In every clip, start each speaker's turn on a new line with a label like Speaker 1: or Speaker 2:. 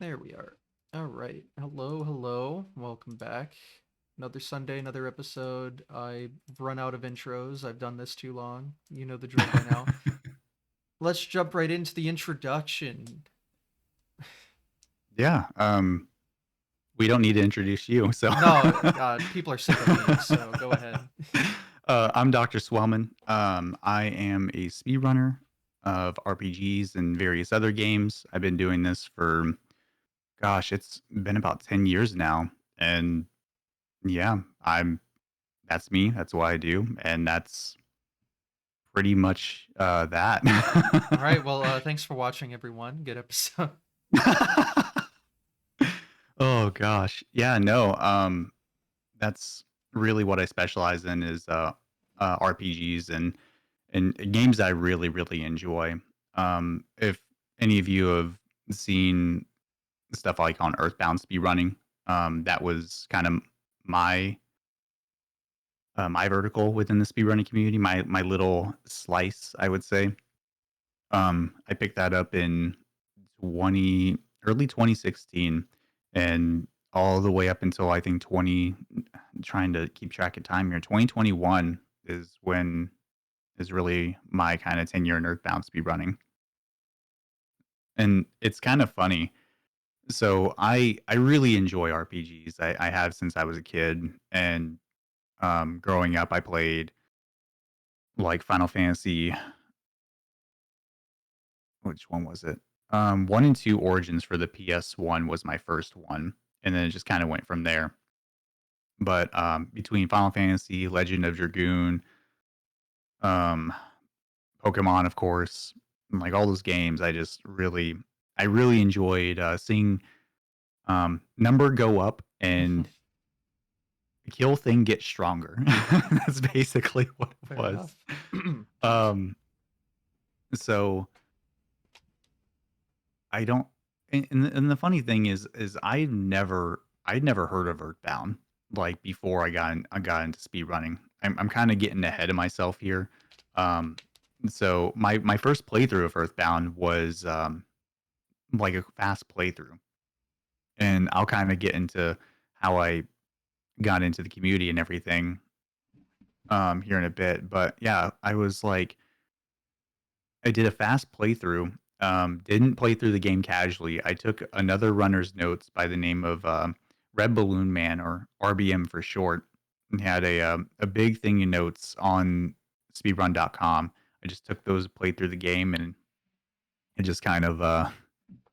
Speaker 1: There we are. All right. Hello, hello. Welcome back. Another Sunday, another episode. I've run out of intros. I've done this too long. You know the drill by now. Let's jump right into the introduction.
Speaker 2: Yeah, we don't need to introduce you. So,
Speaker 1: No, people are sick of me, so go ahead.
Speaker 2: I'm Dr. Swellman. I am a speedrunner of RPGs and various other games. I've been doing this for, gosh, it's been about 10 years now. And yeah, that's me. That's what I do. And that's pretty much that.
Speaker 1: All right. Well, thanks for watching, everyone. Good episode.
Speaker 2: Oh gosh. Yeah, no. That's really what I specialize in is RPGs and games that I really really enjoy. If any of you have seen stuff like on Earthbound speedrunning, that was kind of my my vertical within the speedrunning community, my little slice, I would say. I picked that up in 2016 and all the way up until I think 20 trying to keep track of time here. 2021 is when is really my kind of tenure in Earthbound speedrunning. And it's kind of funny. So I really enjoy RPGs. I have since I was a kid and growing up I played like Final Fantasy. Which one was it? 1 and 2 Origins for the PS1 was my first one, and then it just kinda went from there. But, between Final Fantasy, Legend of Dragoon, um, Pokemon, of course, and, like, all those games, I really enjoyed, seeing, number go up and the kill thing get stronger. That's basically what it
Speaker 1: Fair
Speaker 2: was.
Speaker 1: enough. Jeez.
Speaker 2: Um, so I don't and the funny thing is I'd never heard of Earthbound, like, before I got into speedrunning. I'm kinda getting ahead of myself here. Um, so my first playthrough of Earthbound was, like, a fast playthrough, and I'll kinda get into how I got into the community and everything, here in a bit, but, yeah, I was like I did a fast playthrough, didn't play through the game casually. I took another runner's notes by the name of, Red Balloon Man, or RBM for short, and had a big thing of notes on speedrun.com. I just took those, played through the game, and it just kind of,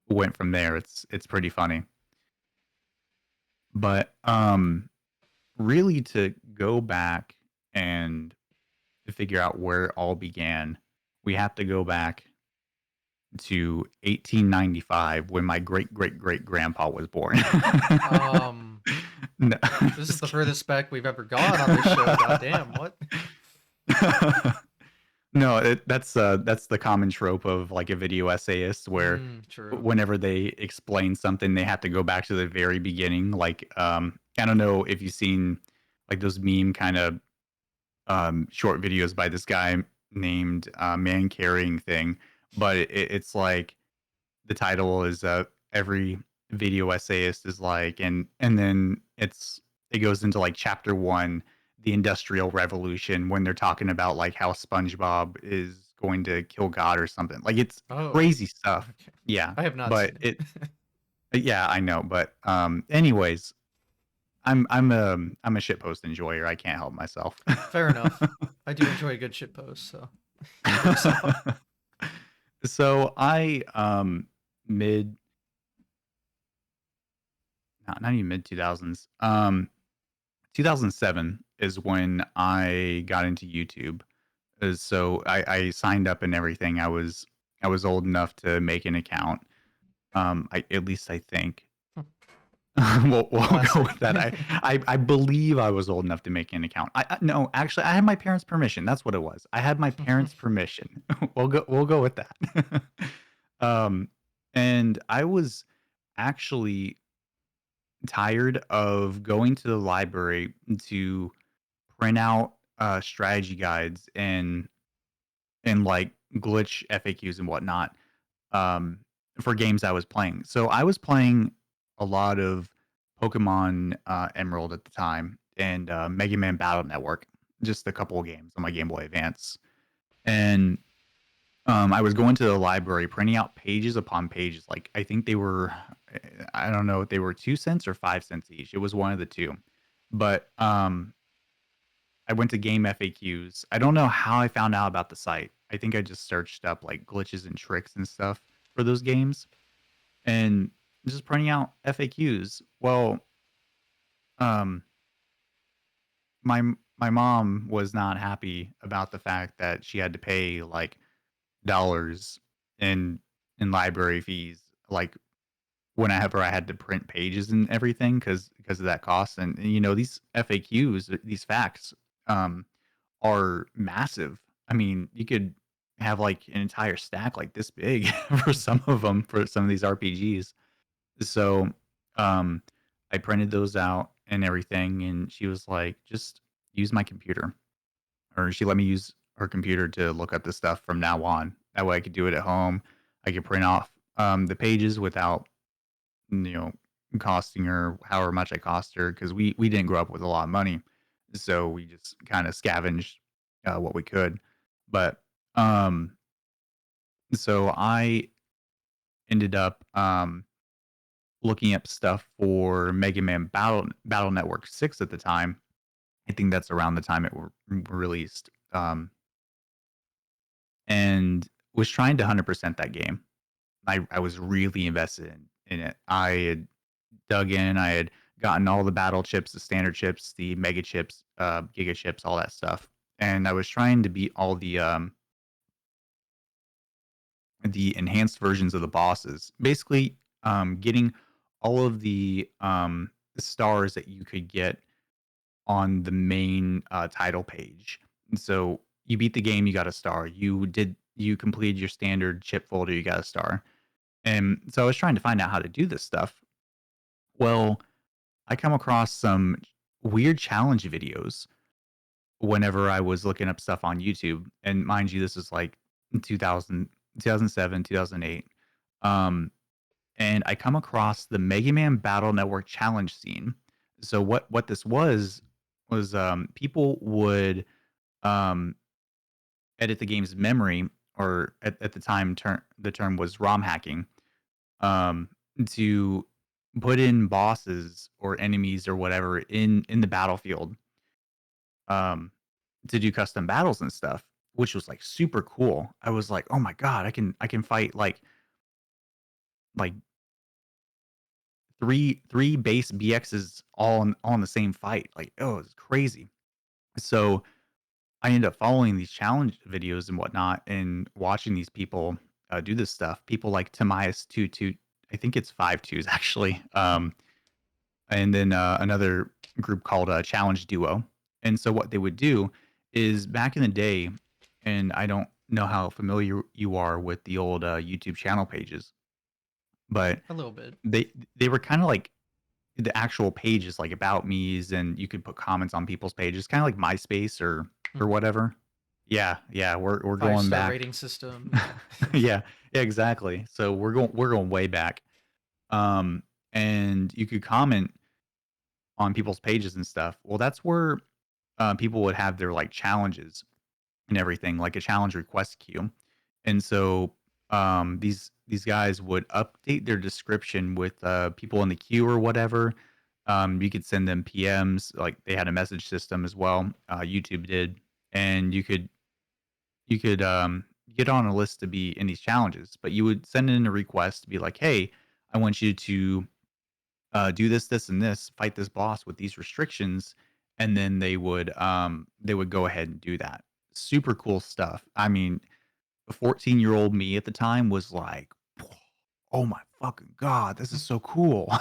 Speaker 2: went from there. It's pretty funny. But, really to go back and to figure out where it all began, we have to go back to 1895 when my great great great grandpa was born.
Speaker 1: Um,
Speaker 2: No,
Speaker 1: this is
Speaker 2: just
Speaker 1: the
Speaker 2: kidding.
Speaker 1: furthest back we've ever gone on this show. Goddamn, what?
Speaker 2: No, that's the common trope of like a video essayist where
Speaker 1: True.
Speaker 2: whenever they explain something, they have to go back to the very beginning. Like, I don't know if you've seen like those meme kind of short videos by this guy named Man Carrying Thing, but it's like the title is every video essayist is like, and then it goes into like chapter one, the Industrial Revolution, when they're talking about like how SpongeBob is going to kill God or something. Like it's
Speaker 1: Oh,
Speaker 2: crazy stuff.
Speaker 1: okay.
Speaker 2: Yeah,
Speaker 1: I have not
Speaker 2: but
Speaker 1: seen
Speaker 2: it
Speaker 1: it.
Speaker 2: yeah, I know, but anyways, I'm a shitpost enjoyer. I can't help myself.
Speaker 1: Fair enough. I do enjoy a good shit post, so checks out.
Speaker 2: So I mid not even mid 2000s. 2007 is when I got into YouTube. So I signed up and everything. I was old enough to make an account. At least I think. We'll go
Speaker 1: Classic.
Speaker 2: with that. I believe I was old enough to make an account. No, actually, I had my parents' permission. That's what it was. I had my parents' permission. We'll go with that. um, and I was actually tired of going to the library to print out strategy guides and like glitch FAQs and whatnot. Um, for games I was playing. So I was playing a lot of Pokemon Emerald at the time and Mega Man Battle Network, just a couple of games on my Game Boy Advance. And I was going to the library, printing out pages upon pages. Like I think they were, I don't know, if they were 2 cents or 5 cents each. It was one of the two. But I went to Game FAQs. I don't know how I found out about the site. I think I just searched up like glitches and tricks and stuff for those games, and just printing out FAQs. Well, um, my my mom was not happy about the fact that she had to pay like dollars in library fees, like whenever I had to print pages and everything, because of that cost. And these FAQs, these facts, um, are massive. I mean, you could have like an entire stack like this big for some of them for some of these RPGs. So, um, I printed those out and everything, and she was like, "Just use my computer," or she let me use her computer to look up the stuff from now on. That way, I could do it at home. I could print off the pages without you know costing her however much I cost her, because we didn't grow up with a lot of money, so we just kind of scavenged what we could. But um, so I ended up looking up stuff for Mega Man Battle Network 6 at the time. I think that's around the time it were released, and was trying to 100% that game. I was really invested in it. I had dug in. I had gotten all the battle chips, the standard chips, the mega chips, giga chips, all that stuff, and I was trying to beat all the enhanced versions of the bosses. Basically, getting all of the stars that you could get on the main title page. And so you beat the game, you got a star. You completed your standard chip folder, you got a star. And so I was trying to find out how to do this stuff. Well, I come across some weird challenge videos whenever I was looking up stuff on YouTube. And mind you, this is like 2000, 2007, 2008. Um, and I come across the Mega Man Battle Network challenge scene. So what this was people would um, edit the game's memory, or at the time the term was ROM hacking, um, to put in bosses or enemies or whatever in the battlefield, um, to do custom battles and stuff, which was like super cool. I was like, oh my god, I can fight like three base BXs all in the same fight. Like, oh, it's crazy. So I ended up following these challenge videos and whatnot, and watching these people do this stuff. People like Tamias two, I think it's 5 twos actually. And then another group called Challenge Duo. And so what they would do is, back in the day, and I don't know how familiar you are with the old YouTube channel pages, but
Speaker 1: A little bit.
Speaker 2: they were kind of like the actual pages, like about me's, and you could put comments on people's pages, kind of like MySpace or
Speaker 1: Mhm.
Speaker 2: whatever. Yeah, yeah, we're going
Speaker 1: Five-star
Speaker 2: back.
Speaker 1: rating system. Yeah.
Speaker 2: Yeah, yeah, exactly. So we're going way back. Um, and you could comment on people's pages and stuff. Well, that's where people would have their like challenges and everything, like a challenge request queue. And so these guys would update their description with people in the queue or whatever. You could send them PMs, like they had a message system as well. YouTube did, and you could get on a list to be in these challenges. But you would send in a request to be like, "Hey, I want you to do this, this, and this, fight this boss with these restrictions," and then they would go ahead and do that. Super cool stuff. I mean, the 14-year-old me at the time was like, "Oh my fucking god, this is so cool."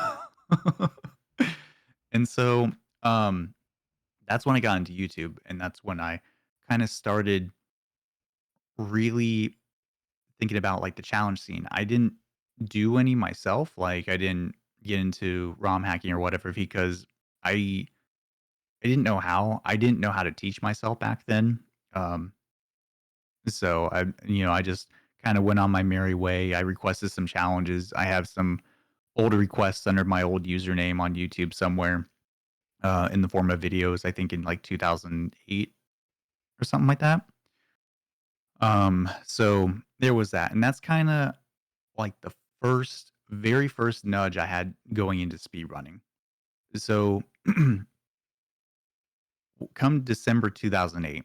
Speaker 2: And so, um, that's when I got into YouTube, and that's when I kinda started really thinking about, like, the challenge scene. I didn't do any myself, like, I didn't get into ROM hacking or whatever, because I I didn't know how. I didn't know how to teach myself back then. Um, so I just kind of went on my merry way. I requested some challenges. I have some old requests under my old username on YouTube somewhere, in the form of videos. I think in like 2008 or something like that. So there was that, and that's kind of like the very first nudge I had going into speedrunning. So come December 2008,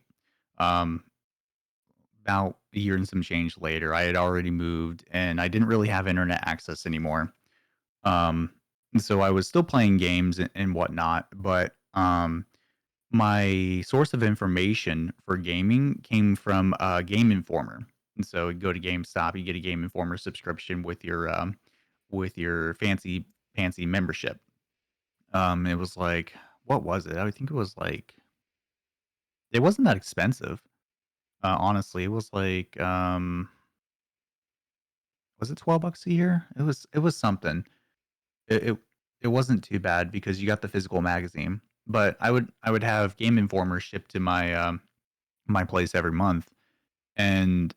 Speaker 2: um, about a year and some change later, I had already moved and I didn't really have internet access anymore. Um, and so I was still playing games and whatnot, but my source of information for gaming came from a Game Informer. And so you go to GameStop, you get a Game Informer subscription with your fancy membership. It was like, what was it? I think it was like it wasn't that expensive. Honestly, it was like was it $12 a year? It was something. It, it it wasn't too bad because you got the physical magazine. But I would have Game Informer shipped to my place every month, and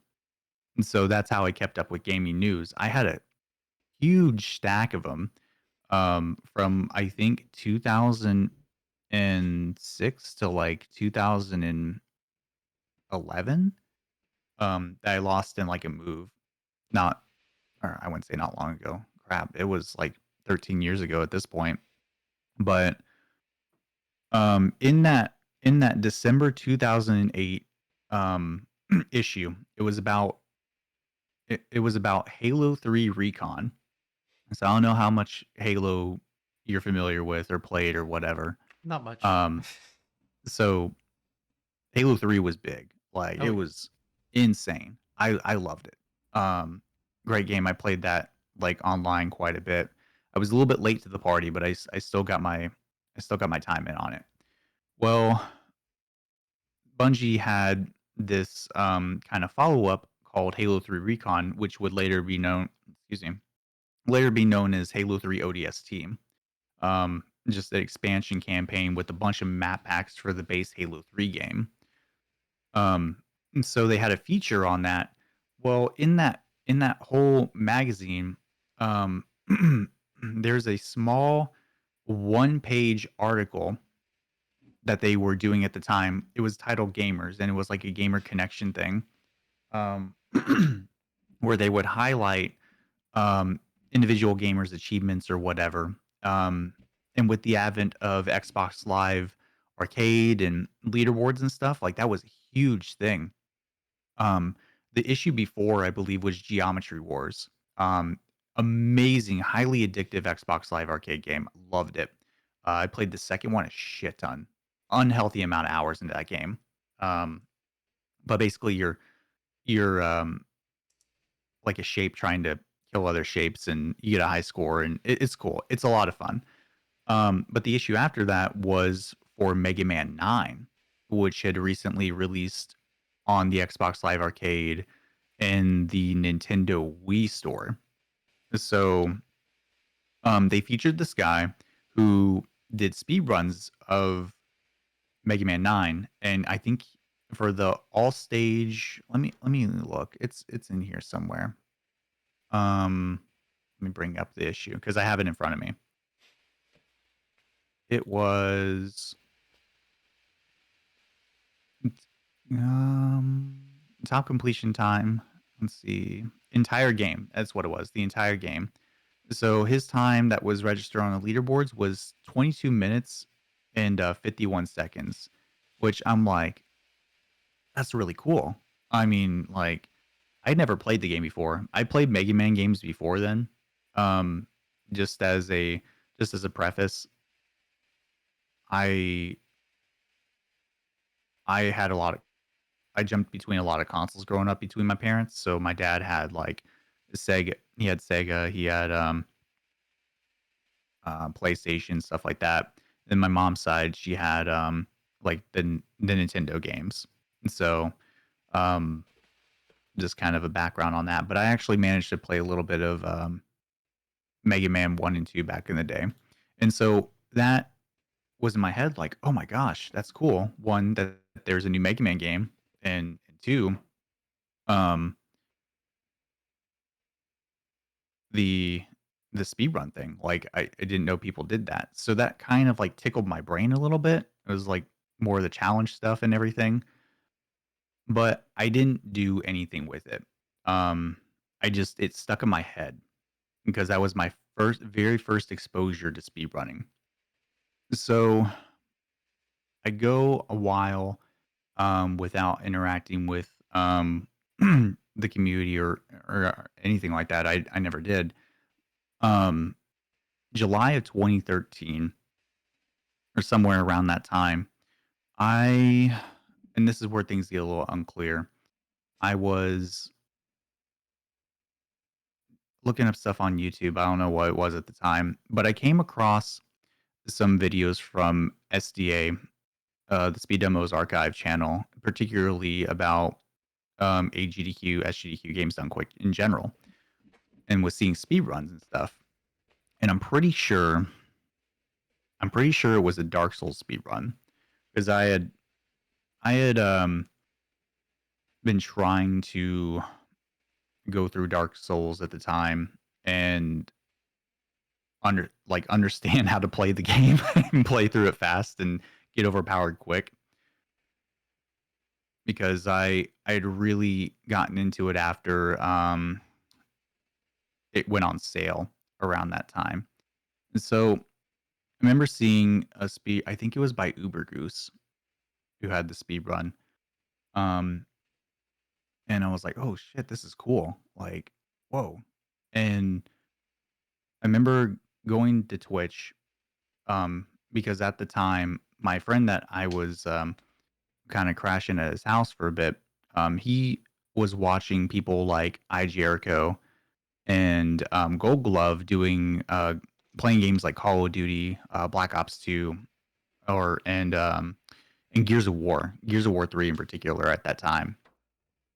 Speaker 2: so that's how I kept up with gaming news. I had a huge stack of them, from I think 2006 to like 2011, that I lost in like a move. Not, or I wouldn't say not long ago. Crap, it was like 13 years ago at this point. But in that December 2008 um issue, it was about Halo 3 Recon. So I don't know how much Halo you're familiar with or played or whatever.
Speaker 1: Not much.
Speaker 2: Um, so Halo 3 was big. Like
Speaker 1: Oh
Speaker 2: it
Speaker 1: yeah.
Speaker 2: was insane. I loved it. Um, Great game. I played that like online quite a bit. I was a little bit late to the party, but I still got my time in on it. Well, Bungie had this kind of follow up called Halo 3 Recon, which would later be known as Halo 3 ODST. Just an expansion campaign with a bunch of map packs for the base Halo 3 game. Um, and so they had a feature on that. Well, in that whole magazine, um, there's a small one-page article that they were doing at the time. It was titled Gamers, and it was like a gamer connection thing, um, where they would highlight individual gamers' achievements or whatever. Um, and with the advent of Xbox Live Arcade and leaderboards and stuff, like that was a huge thing. The issue before, I believe, was Geometry Wars. Um, Amazing, highly addictive Xbox Live Arcade game. Loved it. I played the second one a shit ton, unhealthy amount of hours into that game. Um, but basically, you're like a shape trying to kill other shapes, and you get a high score, and it's cool. It's a lot of fun. But the issue after that was for Mega Man 9, which had recently released on the Xbox Live Arcade and the Nintendo Wii store. So they featured this guy who did speedruns of Mega Man 9, and I think for the all stage, let me look. It's in here somewhere. Um, Let me bring up the issue because I have it in front of me. It was um top completion time. Let's see. Entire game. That's what it was. The entire game. So his time that was registered on the leaderboards was 22 minutes and 51 seconds, which I'm like, that's really cool. I mean, like, I'd never played the game before. I played Mega Man games before then. Um, just as a preface, I I had a lot of I jumped between a lot of consoles growing up between my parents. So my dad had like Sega, he had PlayStation, stuff like that. Then my mom's side, she had like the Nintendo games. And so um just kind of a background on that. But I actually managed to play a little bit of Mega Man 1 and 2 back in the day. And so that was in my head like, "Oh my gosh, that's cool." One, that there's a new Mega Man game, and two, um the the speedrun thing. Like, I didn't know people did that. So that kind of, like, tickled my brain a little bit. It was, like, more of the challenge stuff and everything, but I didn't do anything with it. Um, it stuck in my head because that was my very first exposure to speedrunning. So, I go a while, without interacting with, the community or anything like that. I never did. Um, July of 2013 or somewhere around that time, I and this is where things get a little unclear. I was looking up stuff on YouTube. I don't know what it was at the time, but I came across some videos from SDA, the Speed Demos Archive channel, particularly about AGDQ, SGDQ games done quick in general, and was seeing speedruns and stuff. And I'm pretty sure it was a Dark Souls speedrun because I had been trying to go through Dark Souls at the time and understand how to play the game and play through it fast and get overpowered quick because I had really gotten into it after it went on sale around that time. And so I remember seeing a speed I think it was by Uber Goose who had the speed run. Um and I was like, "Oh shit, this is cool." Like, whoa. And I remember going to Twitch because at the time my friend that I was kind of crashing at his house for a bit, he was watching people like iJericho and Gold Glove doing playing games like Call of Duty, Black Ops 2, or and Gears of War 3 in particular at that time.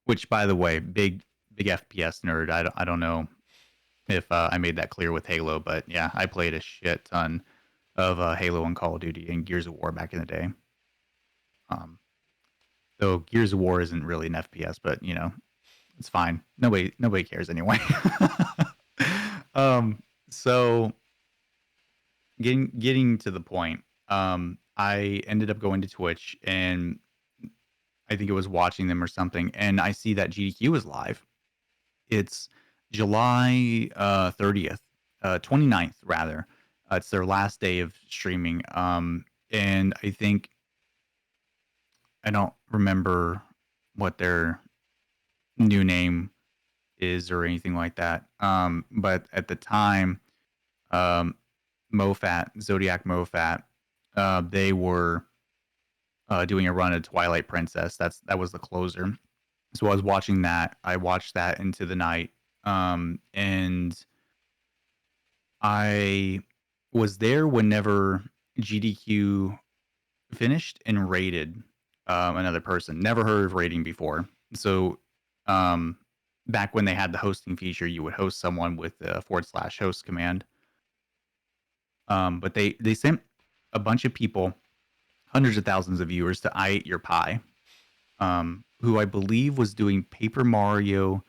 Speaker 2: Which, by the way, big FPS nerd. I don't know if I made that clear with Halo, but yeah, I played a shit ton of Halo and Call of Duty and Gears of War back in the day. Um, though Gears of War isn't really an FPS, but it's fine. Nobody cares anyway. um, so getting to the point, I ended up going to Twitch and I think it was watching them or something, and I see that GDQ is live. It's July 30th, 29th rather. It's their last day of streaming. And I think I don't remember what their new name is or anything like that. But at the time, um, Zodiac Mofat, they were doing a run of Twilight Princess. That was the closer. So I was watching that. I watched that into the night. And I was there whenever GDQ finished and raided another person. Never heard of raiding before. So um, back when they had the hosting feature, you would host someone with the /host command. But they sent a bunch of people, hundreds of thousands of viewers, to I Ate Your Pie, who I believe was doing Paper Mario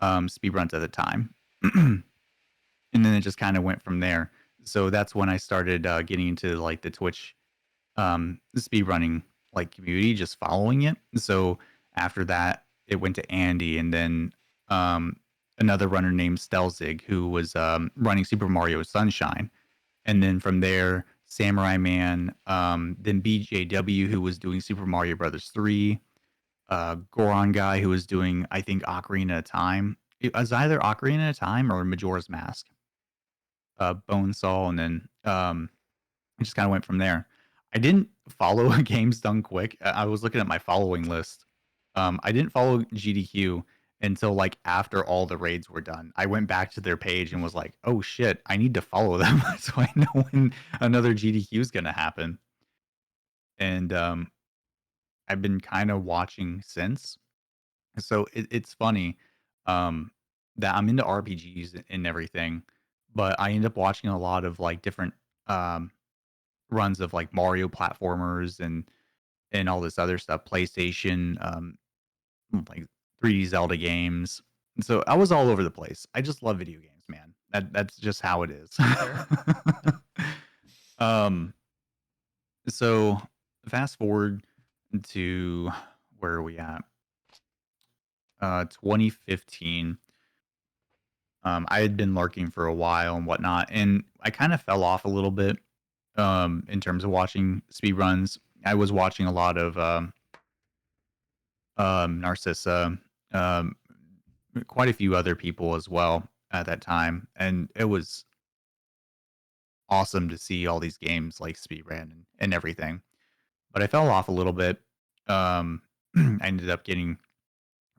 Speaker 2: speedruns at the time. And then it just kind of went from there. So that's when I started getting into like the Twitch speed running like community, just following it. So after that, it went to Andy, and then um, another runner named Stelzig who was running Super Mario Sunshine, and then from there, Samurai Man, then BJW who was doing Super Mario Brothers 3, Goron guy who was doing I think Ocarina of Time. It was either Ocarina of Time or Majora's Mask. Bonesaw, and then I just kind of went from there. I didn't follow games done quick. I was looking at my following list. I didn't follow GDQ until like after all the raids were done. I went back to their page and was like, "Oh shit, I need to follow them so I know when another GDQ is gonna happen." And I've been kind of watching since. So it's funny um, that I'm into RPGs and everything, but I end up watching a lot of like different um, runs of like Mario platformers and all this other stuff, PlayStation, like 3D Zelda games. And so I was all over the place. I just love video games. man. That's just how it is.
Speaker 1: Fair. Yeah.
Speaker 2: um, so fast forward to where are we at? 2015. I had been lurking for a while and whatnot, and I kind of fell off a little bit in terms of watching speedruns. I was watching a lot of Narcissa, um, quite a few other people as well at that time, and it was awesome to see all these games like speedrun and everything. But I fell off a little bit. Um, I ended up getting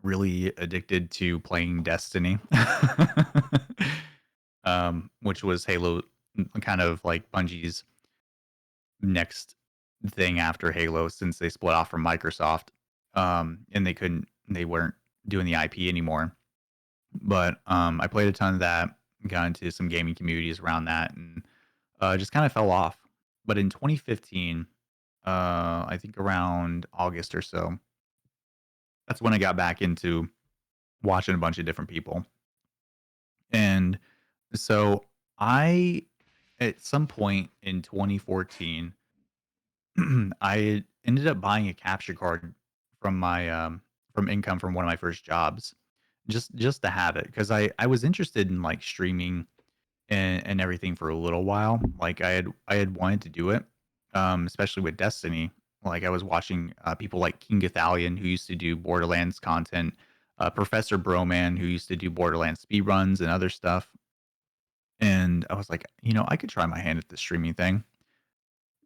Speaker 2: really addicted to playing Destiny, which was Halo, kind of like Bungie's next thing after Halo since they split off from Microsoft, and they weren't doing the IP anymore. But I played a ton of that, got into some gaming communities around that, and just kind of fell off. But in 2015, I think around August or so, that's when I got back into watching a bunch of different people. And so I, at some point in 2014, I ended up buying a capture card from my from income from one of my first jobs, just to have it because I was interested in like streaming and everything for a little while. Like I had wanted to do it, especially with Destiny. Like I was watching people like King Gothalion who used to do Borderlands content, Professor Broman who used to do Borderlands speedruns and other stuff. And I was like, I could try my hand at the streaming thing.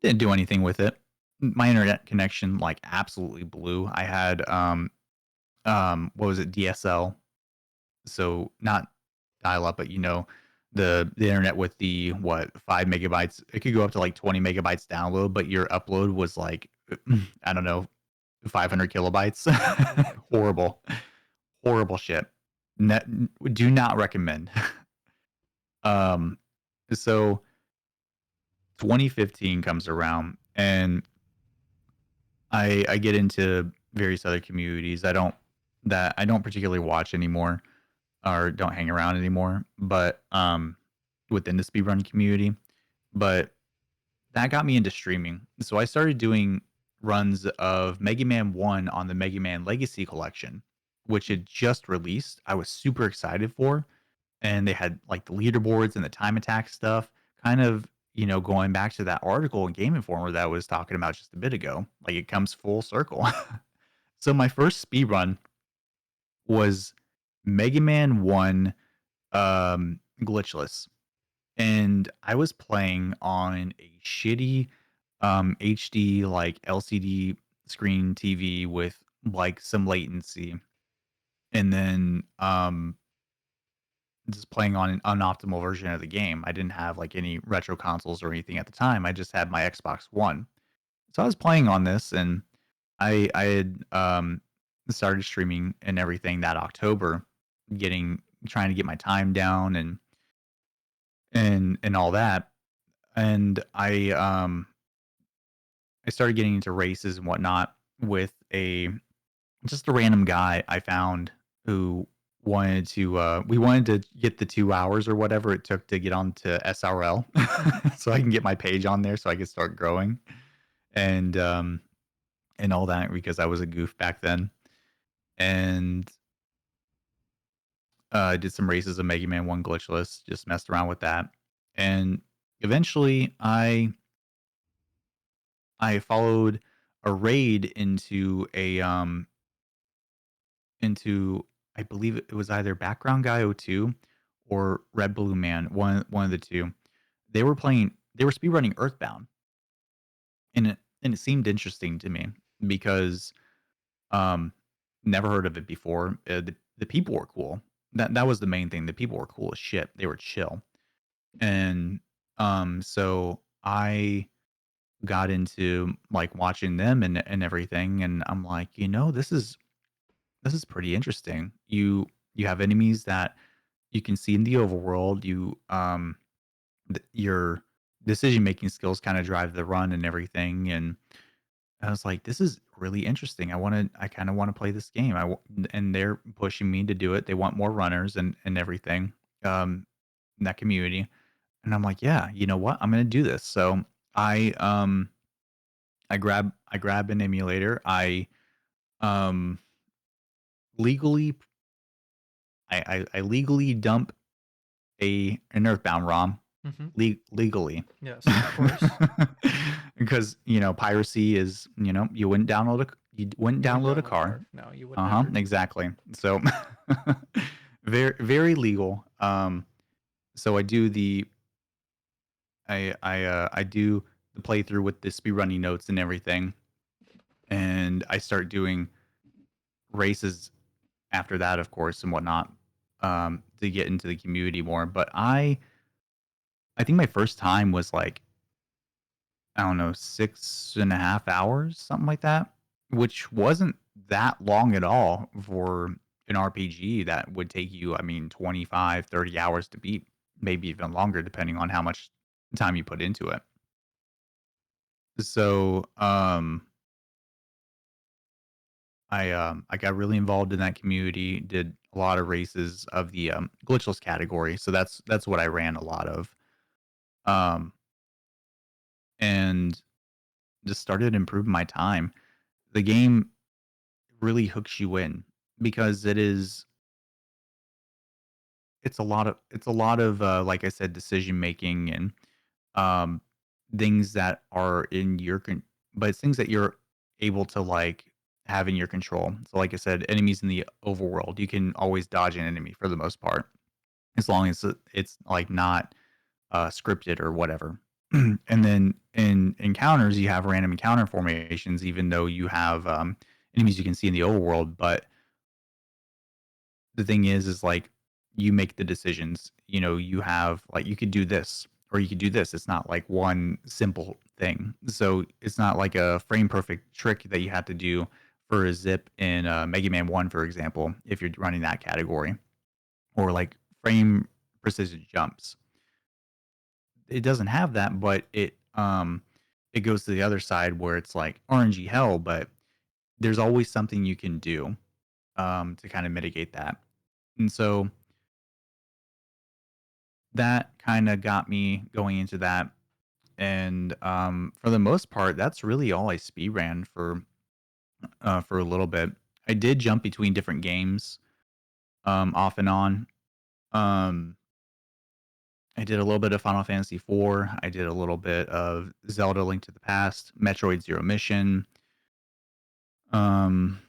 Speaker 2: Didn't do anything with it. My internet connection like absolutely blew. I had what was it, DSL, so not dial up, but the internet with the what 5 megabytes. It could go up to like 20 megabytes download, but your upload was like I don't know, 500 kilobytes.
Speaker 1: Yikes.
Speaker 2: Horrible, horrible shit. Net, do not recommend. um, so 2015 comes around, and I get into various other communities. I don't particularly watch anymore or don't hang around anymore, but within the speedrun community. But that got me into streaming. So I started doing runs of Mega Man 1 on the Mega Man Legacy Collection, which had just released. I was super excited for. And they had like the leaderboards and the time attack stuff, kind of, going back to that article in Game Informer that I was talking about just a bit ago. Like it comes full circle. So my first speed run was Mega Man 1 glitchless. And I was playing on a shitty HD like LCD screen TV with like some latency. And then just playing on an unoptimal version of the game. I didn't have like any retro consoles or anything at the time. I just had my Xbox One. So I was playing on this, and I had started streaming and everything that October, getting trying to get my time down and all that. And I started getting into races and whatnot with a just a random guy I found who wanted to we wanted to get the 2 hours or whatever it took to get onto SRL so I can get my page on there so I could start growing and and all that because I was a goof back then. And I did some races of Mega Man 1 glitchless, just messed around with that. And eventually I followed a raid into I believe it was either Background Guy 02 or Red Blue Man, one of the two. They were speedrunning Earthbound, and it seemed interesting to me because um never heard of it before. The people were cool. That was the main thing. The people were cool as shit. They were chill. And so I got into like watching them and everything, and I'm like, this is pretty interesting. You have enemies that you can see in the overworld. Your decision making skills kind of drive the run and everything. And I was like, this is really interesting. I kind of want to play this game. And they're pushing me to do it. They want more runners and everything. in that community, and I'm like, yeah, you know what? I'm gonna do this. So I um I grab an emulator. Um legally I legally dump an Earthbound ROM
Speaker 1: Mm-hmm.
Speaker 2: legally.
Speaker 1: Yes, of course.
Speaker 2: Because, piracy is, you wouldn't
Speaker 1: You wouldn't
Speaker 2: download a
Speaker 1: download a
Speaker 2: car.
Speaker 1: car. No, you would
Speaker 2: Uh-huh,
Speaker 1: never.
Speaker 2: exactly. So very very legal. So I do the playthrough with the speedrunning notes and everything, and I start doing races after that, of course, and whatnot, to get into the community more. But I think my first time was like, I don't know, 6.5 hours, something like that, which wasn't that long at all for an RPG that would take you, I mean, 25, 30 hours to beat, maybe even longer, depending on how much time you put into it. So, I got really involved in that community, did a lot of races of the glitchless category. So that's what I ran a lot of. Um, and just started improving my time. The game really hooks you in because it's a lot of like I said, decision making and um things that are in your but it's things that you're able to like have in your control. So like I said, enemies in the overworld, you can always dodge an enemy for the most part, as long as it's like not scripted or whatever. And then in encounters, you have random encounter formations, even though you have enemies you can see in the overworld. But the thing is like you make the decisions. You have like you could do this or you could do this. It's not like one simple thing. So it's not like a frame perfect trick that you have to do for a zip in Mega Man 1, for example, if you're running that category, or like frame precision jumps. It doesn't have that, but it goes to the other side where it's like RNG hell, but there's always something you can do to kind of mitigate that. And so that kind of got me going into that. And for the most part, that's really all I speed ran for a little bit. I did jump between different games off and on. Um, I did a little bit of Final Fantasy IV. I did a little bit of Zelda: Link to the Past, Metroid Zero Mission. Um,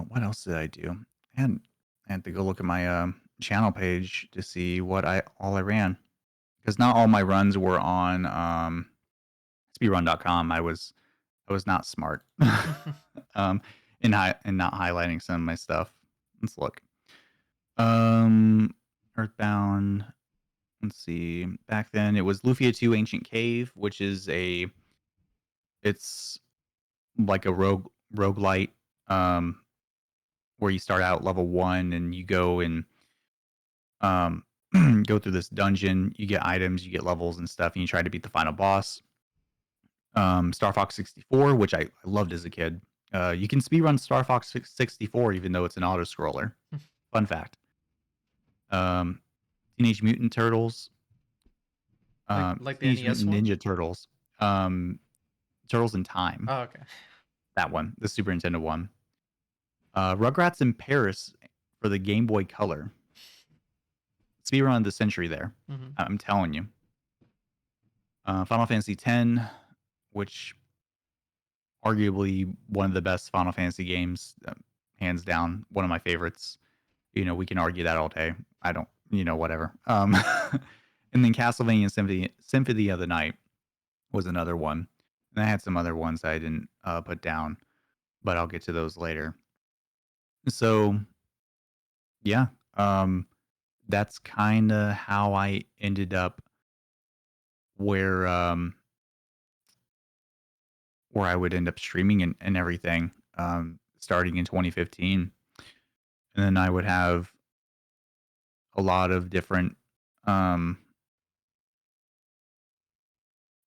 Speaker 2: what else did I do? And I had to go look at my channel page to see what I ran, because not all my runs were on speedrun.com. I was not smart. um, in not highlighting some of my stuff. Let's look. Um, Earthbound. Let's see. Back then, it was Lufia 2 Ancient Cave, which is it's like a roguelite, um, where you start out level 1 and you go and um, go through this dungeon. You get items, you get levels and stuff, and you try to beat the final boss. Star Fox 64, which I loved as a kid. You can speedrun Star Fox 64 even though it's an auto scroller. Fun fact. Um, Teenage Mutant Turtles,
Speaker 1: Like the
Speaker 2: Teenage
Speaker 1: NES
Speaker 2: Mutant
Speaker 1: one?
Speaker 2: Ninja Turtles, Turtles in Time.
Speaker 1: Oh, okay.
Speaker 2: That one, the Super Nintendo one. Rugrats in Paris for the Game Boy Color. Speedrun of the century there.
Speaker 1: Mm-hmm.
Speaker 2: I'm telling you. Final Fantasy X, which arguably one of the best Final Fantasy games, hands down, one of my favorites. We can argue that all day. I don't, whatever. And then Castlevania Symphony of the Night was another one. And I had some other ones I didn't put down, but I'll get to those later. So yeah, um, that's kind of how I ended up where where I would end up streaming and everything, starting in 2015. And then I would have a lot of different um,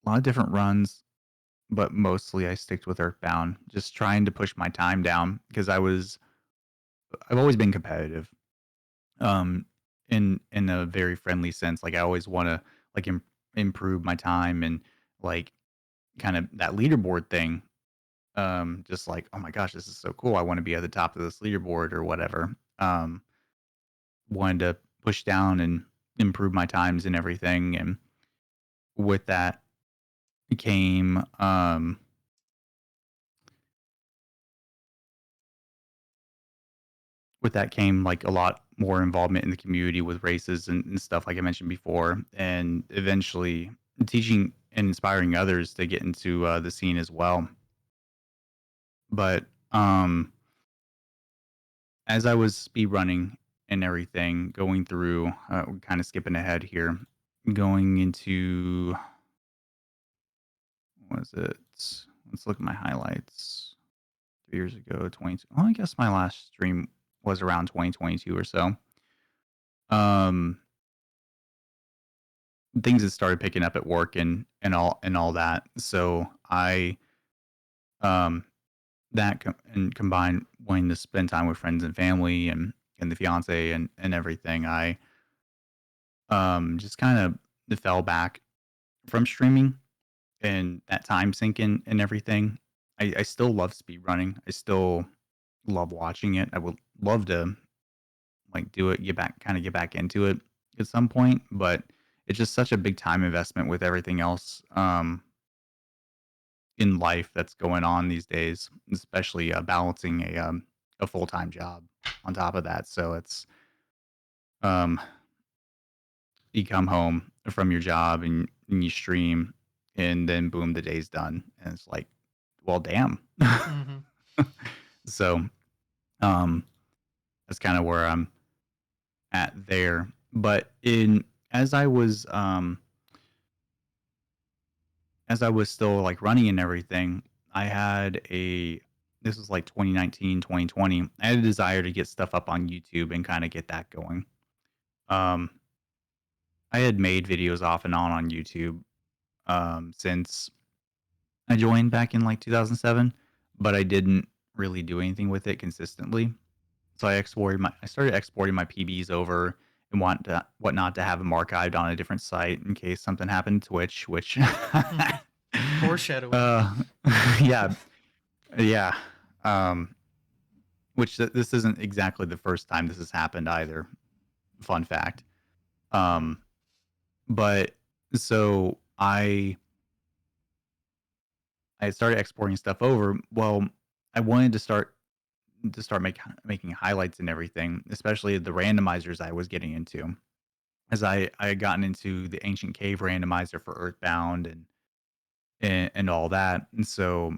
Speaker 2: runs, but mostly I sticked with Earthbound, just trying to push my time down because I've always been competitive. Um, in a very friendly sense. Like I always want to like improve my time and like kind of that leaderboard thing. Just like, oh my gosh, this is so cool. I want to be at the top of this leaderboard or whatever. Wanted to push down and improve my times and everything. And with that came like a lot more involvement in the community with races and stuff like I mentioned before, and eventually teaching and inspiring others to get into the scene as well. But as I was speed running and everything, going through, kind of skipping ahead here, going into what was it? Let's look at my highlights. 3 years ago, 22. Well, I guess my last stream was around 2022 or so. Um, Things had started picking up at work and all that. So I um and combined wanting to spend time with friends and family and the fiance and everything, I just kind of fell back from streaming and that time sinking and everything. I still love speed running. I still love watching it. I would love to like do it, get back into it at some point, but it's just such a big time investment with everything else in life that's going on these days, especially balancing a full time job on top of that. So it's um, you come home from your job and you stream, and then boom, the day's done, and it's like, well, damn.
Speaker 1: Mm-hmm.
Speaker 2: So um, that's kind of where I'm at there. But in as I was still like running and everything, I had a this was like 2019, 2020. I had a desire to get stuff up on YouTube and kind of get that going. Um, I had made videos off and on YouTube since I joined back in like 2007, but I didn't really do anything with it consistently. So I started exporting my PBs over and whatnot to have them archived on a different site in case something happened to Twitch, which
Speaker 1: Foreshadowing.
Speaker 2: uh yeah, yeah. Um which this isn't exactly the first time this has happened either. Fun fact. Um but so I started exporting stuff over. Well, I wanted to start making highlights and everything, especially the randomizers I was getting into. As I had gotten into the ancient cave randomizer for Earthbound and all that. And so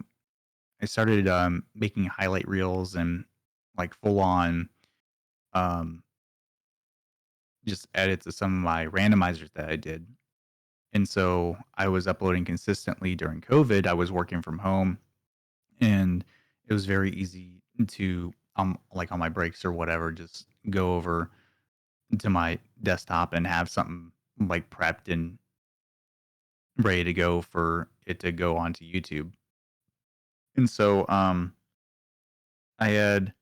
Speaker 2: I started making highlight reels and like full on um just edits of some of my randomizers that I did. And so I was uploading consistently during COVID. I was working from home and it was very easy to like on my breaks or whatever, just go over to my desktop and have something like prepped and ready to go for it to go onto YouTube. And so I had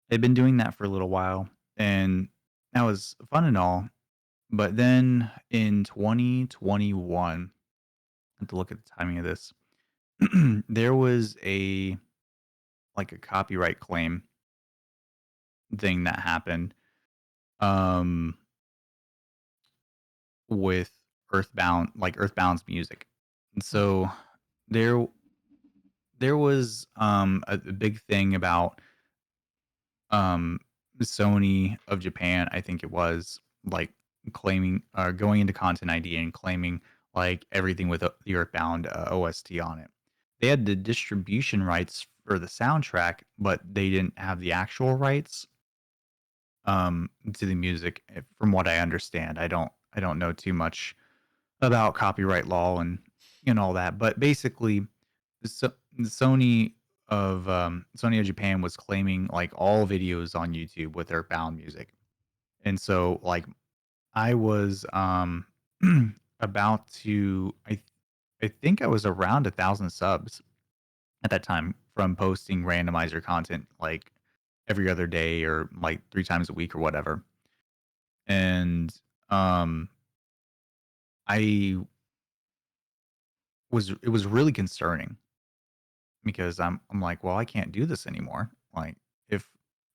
Speaker 2: been doing that for a little while and that was fun and all. But then in 2021, I have to look at the timing of this. There was a copyright claim thing that happened um with Earthbound's music. And
Speaker 1: Mm-hmm.
Speaker 2: so there there was a big thing about um Sony of Japan, I think it was, like claiming going into Content ID and claiming like everything with the Earthbound OST on it. They had the distribution rights for the soundtrack, but they didn't have the actual rights to the music from what I understand. I don't know too much about copyright law and all that, but basically the Sony of Japan was claiming like all videos on YouTube with their bound music. And so like I was about to I think I was around 1,000 subs at that time from posting randomizer content like every other day or like 3 times a week or whatever. and um, I was it was really concerning because I'm like, well, I can't do this anymore. Like, if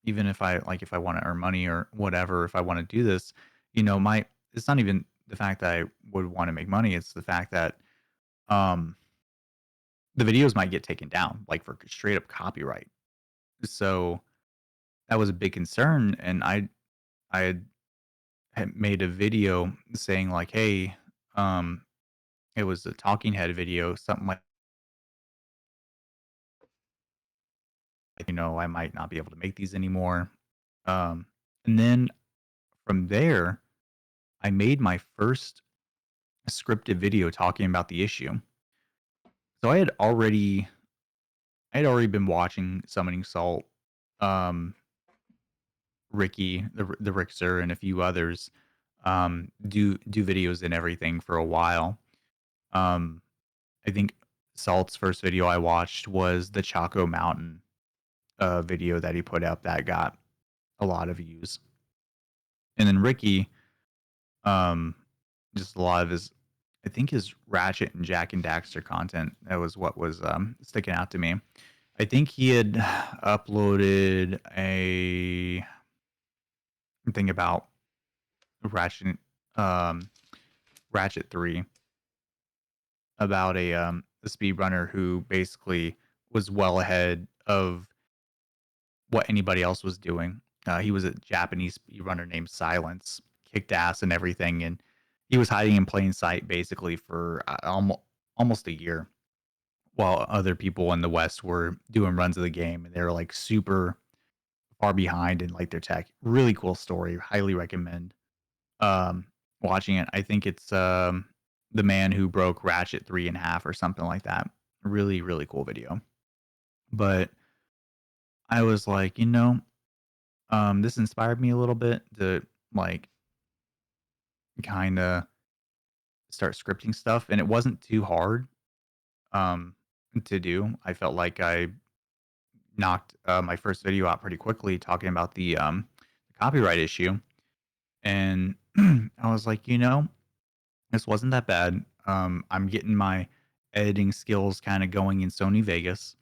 Speaker 2: even if I like if I want to earn money or whatever, if I want to do this, my it's not even the fact that I would want to make money. It's the fact that um the videos might get taken down, like for straight up copyright. So that was a big concern, and I had made a video saying like, hey, um, it was a talking head video, something like, I might not be able to make these anymore. Um, and then from there, I made my first scripted video talking about the issue. So I had already been watching Summoning Salt, um, Ricky, the Rixer, and a few others do videos and everything for a while. Um, I think Salt's first video I watched was the Chaco Mountain video that he put up that got a lot of views. And then Ricky, um, just a lot of his, I think his Ratchet and Jack and Daxter content. That was what was sticking out to me. I think he had uploaded a thing about Ratchet, um, Ratchet 3, about a speedrunner who basically was well ahead of what anybody else was doing. He was a Japanese speedrunner named Silence, kicked ass and everything, and he was hiding in plain sight basically for almost a year, while other people in the West were doing runs of the game, and they were like super far behind in like their tech. Really cool story. Highly recommend um, watching it. I think it's the man who broke Ratchet 3 in half or something like that. Really, really cool video. But I was like, this inspired me a little bit to like kind of start scripting stuff, and it wasn't too hard um, to do. I felt like I knocked my first video out pretty quickly talking about the copyright issue, and I was like, this wasn't that bad. I'm getting my editing skills kind of going in Sony Vegas.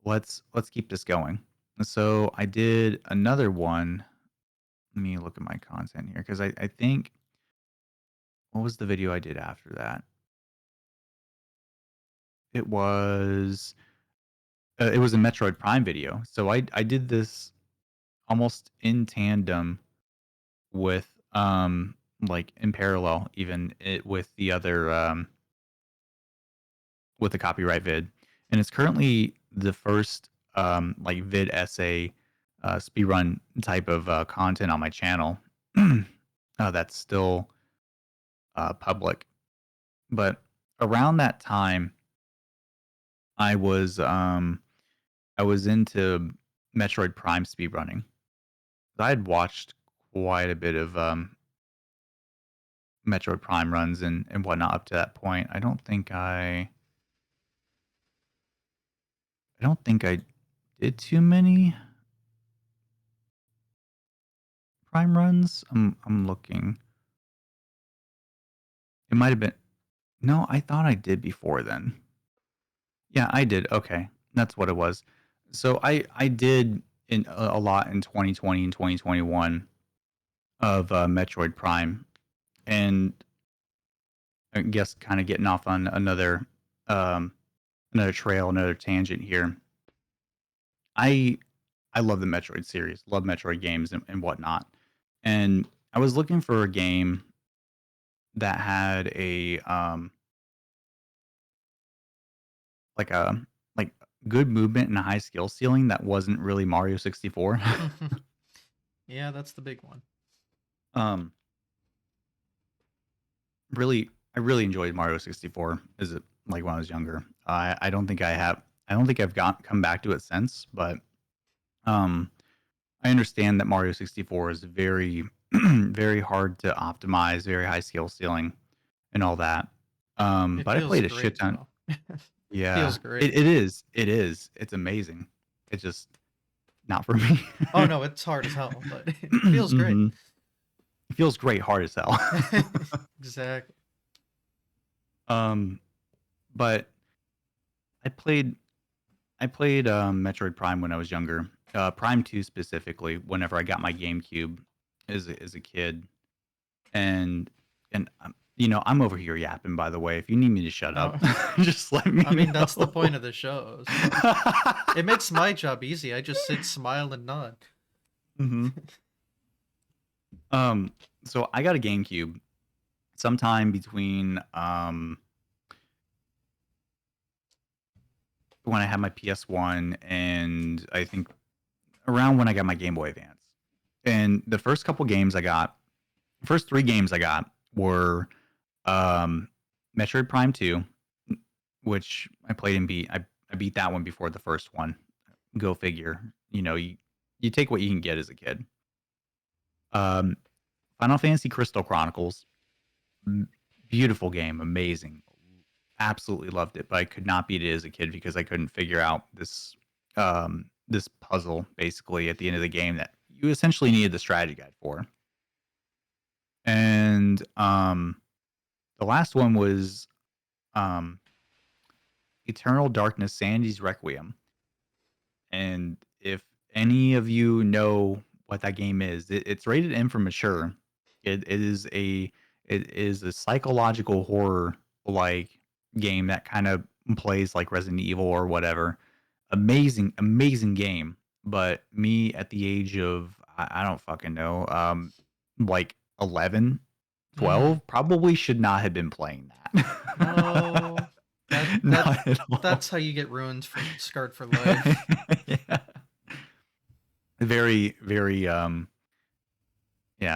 Speaker 2: Let's keep this going. So I did another one. Let me look at my content here because I think what was the video I did after that? It was it was a Metroid Prime video. So I did this almost in tandem with like in parallel even with the other with the copyright vid, and it's currently the first like vid essay speedrun type of content on my channel that's still public. But around that time, I was um I was into Metroid Prime speedrunning. I had watched quite a bit of Metroid Prime runs and whatnot up to that point. I don't think I did too many Prime runs. I'm looking. It might have been no, I thought I did before then. Yeah, I did. Okay. That's what it was. So I did in a lot in 2020 and 2021 of Metroid Prime, and I guess kind of getting off on um another trail, another tangent here. I I love the Metroid series, love Metroid games and whatnot. And I was looking for a game that had a like a like good movement and a high skill ceiling that wasn't really Mario 64.
Speaker 1: Yeah, that's the big one.
Speaker 2: um really I really enjoyed Mario 64 as it like when I was younger. I don't think I've got come back to it since, but um I understand that Mario 64 is very very hard to optimize, very high skill ceiling and all that.
Speaker 1: It
Speaker 2: But I
Speaker 1: feels
Speaker 2: played a shit
Speaker 1: great
Speaker 2: ton.
Speaker 1: though.
Speaker 2: Yeah,
Speaker 1: Feels great.
Speaker 2: it is. It is. It's amazing. It's just not for me.
Speaker 1: Oh no, it's hard as hell, but it feels great.
Speaker 2: hmm It feels great, hard as hell.
Speaker 1: Exactly.
Speaker 2: um, but I played Metroid Prime when I was younger. Prime 2 specifically, whenever I got my GameCube as a kid. And I'm over here yapping, by the way. If you need me to shut up,
Speaker 1: No,
Speaker 2: just let me
Speaker 1: I mean that's the
Speaker 2: know.
Speaker 1: point of the show. So it makes my job easy. I just sit, smile, and nod.
Speaker 2: hmm Um, so I got a GameCube sometime between when I had my PS1 and I think around when I got my Game Boy Advance. And the first three games I got were um, Metroid Prime 2, which I played and beat. I beat that one before the first one. Go figure. You take what you can get as a kid. Um, Final Fantasy Crystal Chronicles, beautiful game, amazing, absolutely loved it. But I could not beat it as a kid because I couldn't figure out this puzzle basically at the end of the game that you essentially needed the strategy guide for. And the last one was um, Eternal Darkness: Sanity's Requiem. And if any of you know what that game is, it's rated M for mature. It is a psychological horror like game that kind of plays like Resident Evil or whatever. Amazing, amazing game. But me at the age of I don't fucking know, like 11,
Speaker 1: Mm-hmm.
Speaker 2: 12, probably should not have been playing that.
Speaker 1: No, that that
Speaker 2: Not at all.
Speaker 1: that's how you get ruined for scarred for life.
Speaker 2: Yeah. Very, very, yeah,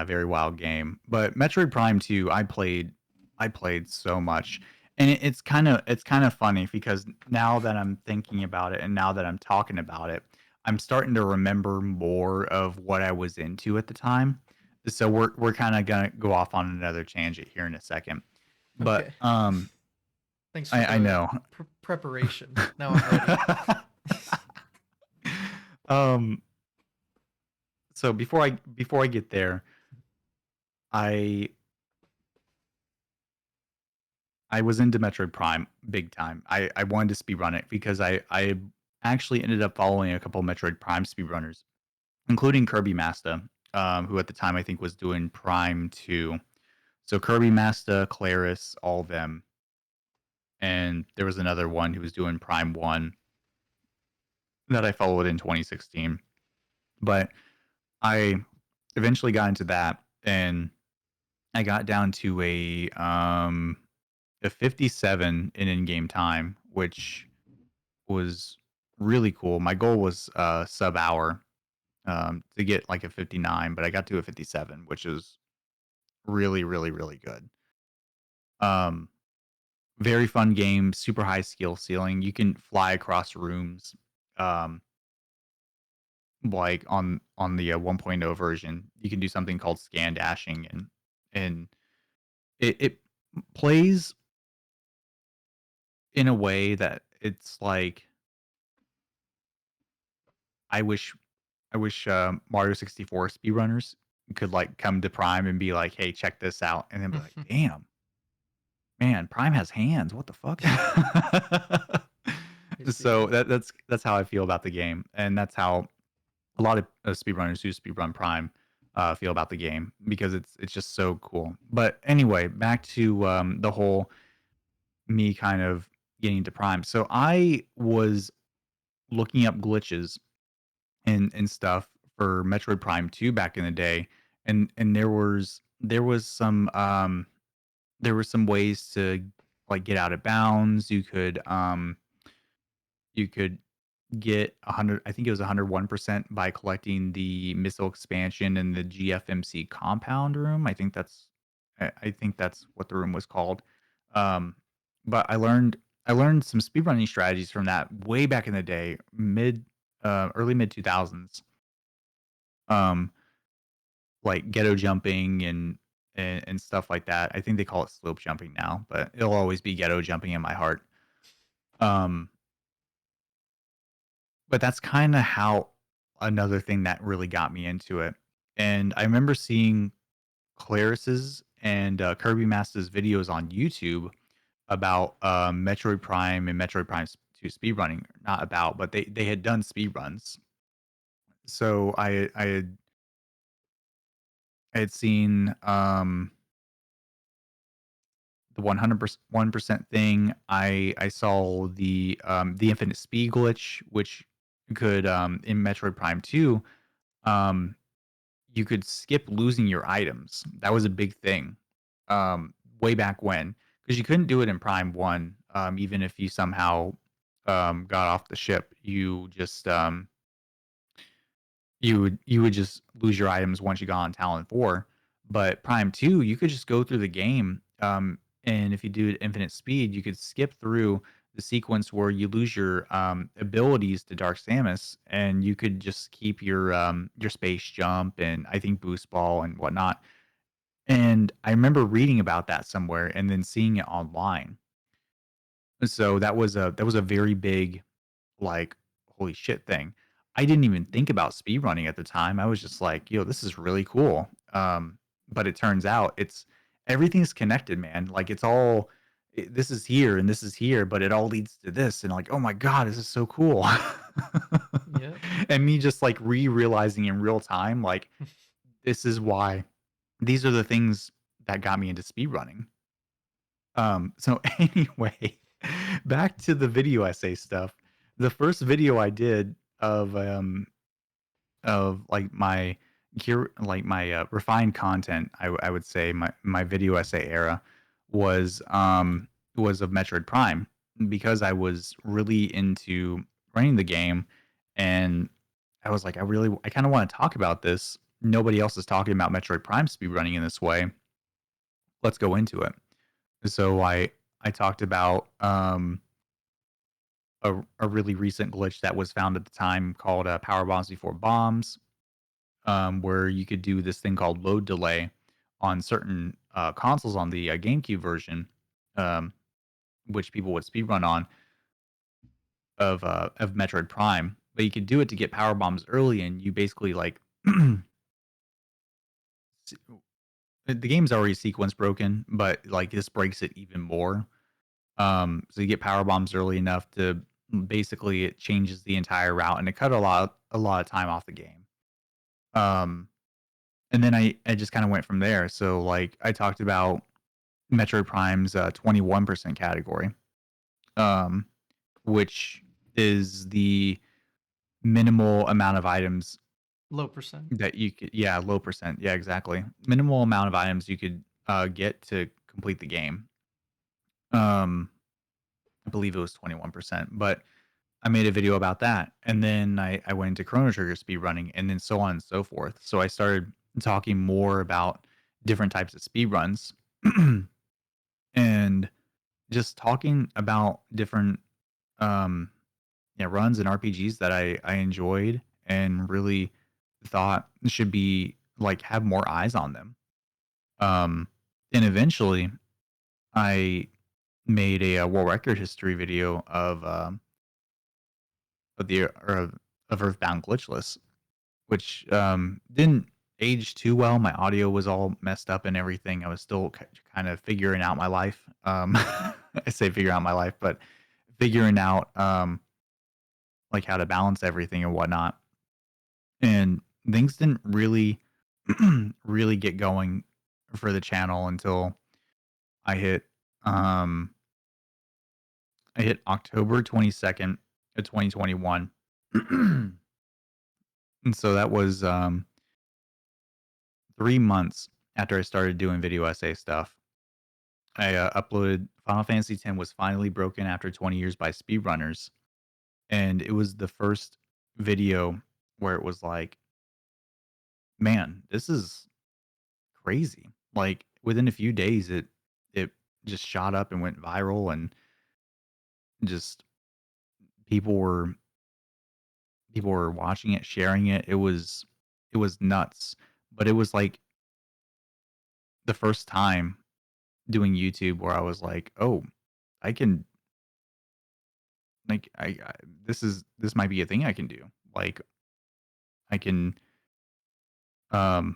Speaker 2: very wild game. But Metroid Prime 2, I played so much. And it's kind of funny because now that I'm thinking about it and now that I'm talking about it, I'm starting to remember more of what I was into at the time. So we're kind of gonna go off on another tangent here in a second. But
Speaker 1: Okay.
Speaker 2: um
Speaker 1: Thanks for
Speaker 2: I
Speaker 1: the
Speaker 2: know.
Speaker 1: preparation. Now I'm ready.
Speaker 2: um so before I get there, I I was into Metroid Prime big time. I wanted to speedrun it because I actually ended up following a couple Metroid Prime speedrunners, including Kirby Masta, who at the time I think was doing Prime 2. So Kirby Masta, Claris, all of them. And there was another one who was doing Prime 1 that I followed in 2016. But I eventually got into that and I got down to a 57 in in-game time, which was really cool. My goal was sub hour to get like a 59, but I got to a 57, which is really, really, really good. Um, Very fun game, super high skill ceiling. You can fly across rooms, um, like on the 1.0 version. You can do something called scan dashing, and it plays in a way that it's like I wish Mario 64 speedrunners could like come to Prime and be like, "Hey, check this out," and then be like, "Damn, man, Prime has hands. What the fuck?"
Speaker 1: I
Speaker 2: So
Speaker 1: see.
Speaker 2: that's how I feel about the game, and that's how a lot of speedrunners who speedrun Prime feel about the game because it's just so cool. But anyway, back to the whole me kind of getting to Prime. So I was looking up glitches and stuff for Metroid Prime 2 back in the day, and there were some ways to like get out of bounds. You could get 100, I think it was 101% by collecting the missile expansion in the GFMC compound room. I think that's what the room was called. Um, but I learned some speedrunning strategies from that way back in the day, early mid 2000s. Um, like ghetto jumping and stuff like that. I think they call it slope jumping now, but it'll always be ghetto jumping in my heart. Um, but that's kind of how another thing that really got me into it. And I remember seeing Claris's and Kirby Master's videos on YouTube about Metroid Prime and Metroid Prime 2 speedrunning. Not about, but they had done speedruns. So I had seen the 100% thing. I saw the infinite speed glitch, which could in Metroid Prime 2, um, you could skip losing your items. That was a big thing way back when, because you couldn't do it in Prime 1. Even if you somehow got off the ship, you would just lose your items once you got on Talon 4. But Prime 2, you could just go through the game, and if you do it infinite speed, you could skip through the sequence where you lose your abilities to Dark Samus, and you could just keep your space jump and I think boost ball and whatnot. And I remember reading about that somewhere and then seeing it online. So that was a very big, like, holy shit thing. I didn't even think about speedrunning at the time. I was just like, yo, this is really cool. But it turns out everything's connected, man. Like this is here and this is here, but it all leads to this. And like, oh my God, this is so cool.
Speaker 1: Yep.
Speaker 2: And me just like realizing in real time, like, this is why these are the things that got me into speedrunning. So anyway, back to the video essay stuff. The first video I did of like my refined content, I would say my video essay era was was of Metroid Prime, because I was really into running the game, and I was like, I kind of want to talk about this. Nobody else is talking about Metroid Prime speedrunning in this way. Let's go into it. So I talked about a really recent glitch that was found at the time called power bombs before bombs, where you could do this thing called load delay on certain consoles on the GameCube version, um, which people would speedrun on of Metroid Prime. But you could do it to get power bombs early, and you basically like the game's already sequence broken, but like this breaks it even more. So you get power bombs early enough to basically it changes the entire route, and it cut a lot of time off the game. Um, and then I just kind of went from there. So like I talked about Metroid Prime's 21% category, um, which is the minimal amount of items
Speaker 1: Low percent.
Speaker 2: that you could, yeah, low percent, yeah, exactly, minimal amount of items you could get to complete the game. Um, I believe it was 21%, but I made a video about that, and then I went into Chrono Trigger speedrunning, and then so on and so forth. So I started talking more about different types of speedruns, and just talking about different um yeah, runs and RPGs that I enjoyed and really thought should be like have more eyes on them. Um and eventually I made a world record history video of the of Earthbound Glitchless, which didn't age too well. My audio was all messed up and everything. I was still kind of figuring out my life. I say figure out my life, but figuring out like how to balance everything and whatnot. And things didn't really really get going for the channel until I hit um I hit October 22nd of 2021. And so that was 3 months after I started doing video essay stuff. I uploaded Final Fantasy X was finally broken after 20 years by speedrunners, and it was the first video where it was like, man, this is crazy. Like within a few days, it just shot up and went viral, and just people were people were watching it, sharing it. It was nuts, but it was like the first time doing YouTube where I was like, oh, I can like this might be a thing I can do. Like I can um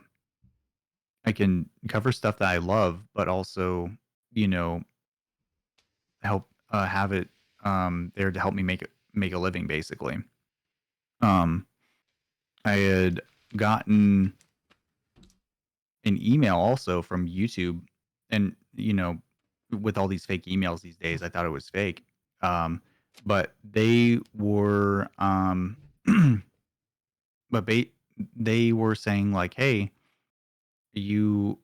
Speaker 2: I can cover stuff that I love, but also, you know, help have it there to help me make a living basically. Um I had gotten an email also from YouTube, and with all these fake emails these days, I thought it was fake. Um but they were but they were saying like, "Hey, you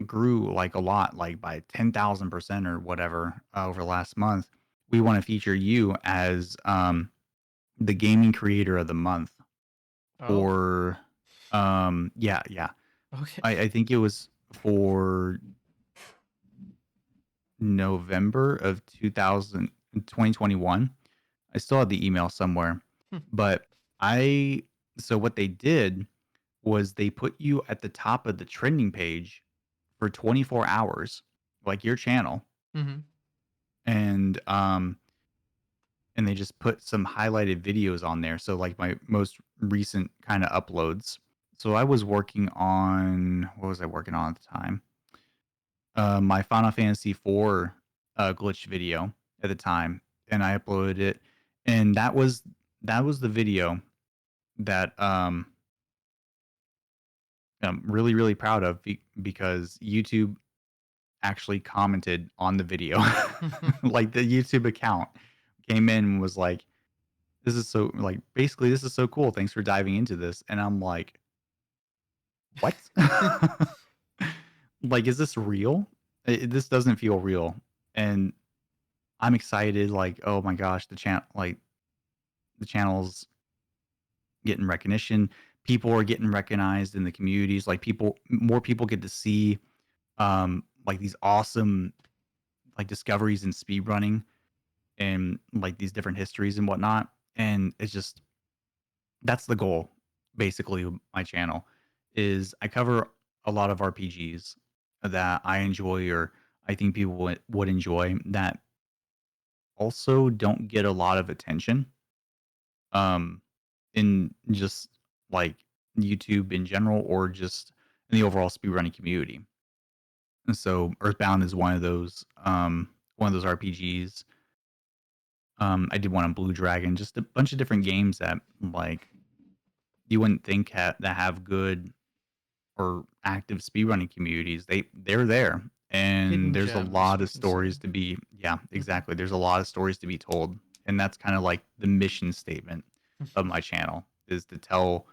Speaker 2: grew like a lot, like by 10,000% or whatever over last month. We want to feature you as the gaming creator of the month
Speaker 1: Oh,
Speaker 2: for yeah, yeah.
Speaker 1: okay.
Speaker 2: I think it was for November of 2021. I still have the email somewhere.
Speaker 1: Hmm.
Speaker 2: But I so what they did was they put you at the top of the trending page for 24 hours, like your channel,
Speaker 1: Mm-hmm.
Speaker 2: and they just put some highlighted videos on there. So like my most recent kind of uploads. So I was working on what was I working on at the time? My Final Fantasy IV glitch video at the time, and I uploaded it, and that was the video that I'm really really proud of because YouTube actually commented on the video. Like the YouTube account came in and was like, this is so like basically this is so cool. Thanks for diving into this. And I'm like, what? Like, is this real? This doesn't feel real. And I'm excited. Like, oh my gosh, the channel's getting recognition. People are getting recognized in the communities. Like more people get to see like these awesome like discoveries in speedrunning and like these different histories and whatnot. And it's just that's the goal basically of my channel is I cover a lot of RPGs that I enjoy or I think people would enjoy that also don't get a lot of attention um in just like YouTube in general or just in the overall speedrunning community. And so Earthbound is one of those RPGs. I did one on Blue Dragon, just a bunch of different games that like you wouldn't think that have good or active speedrunning communities. They're there, and
Speaker 1: Hidden
Speaker 2: there's a
Speaker 1: gems,
Speaker 2: lot
Speaker 1: we
Speaker 2: of
Speaker 1: can say.
Speaker 2: stories to be yeah,
Speaker 1: Mm-hmm.
Speaker 2: exactly. There's a lot of stories to be told, and that's kind of like the mission statement of my channel is to tell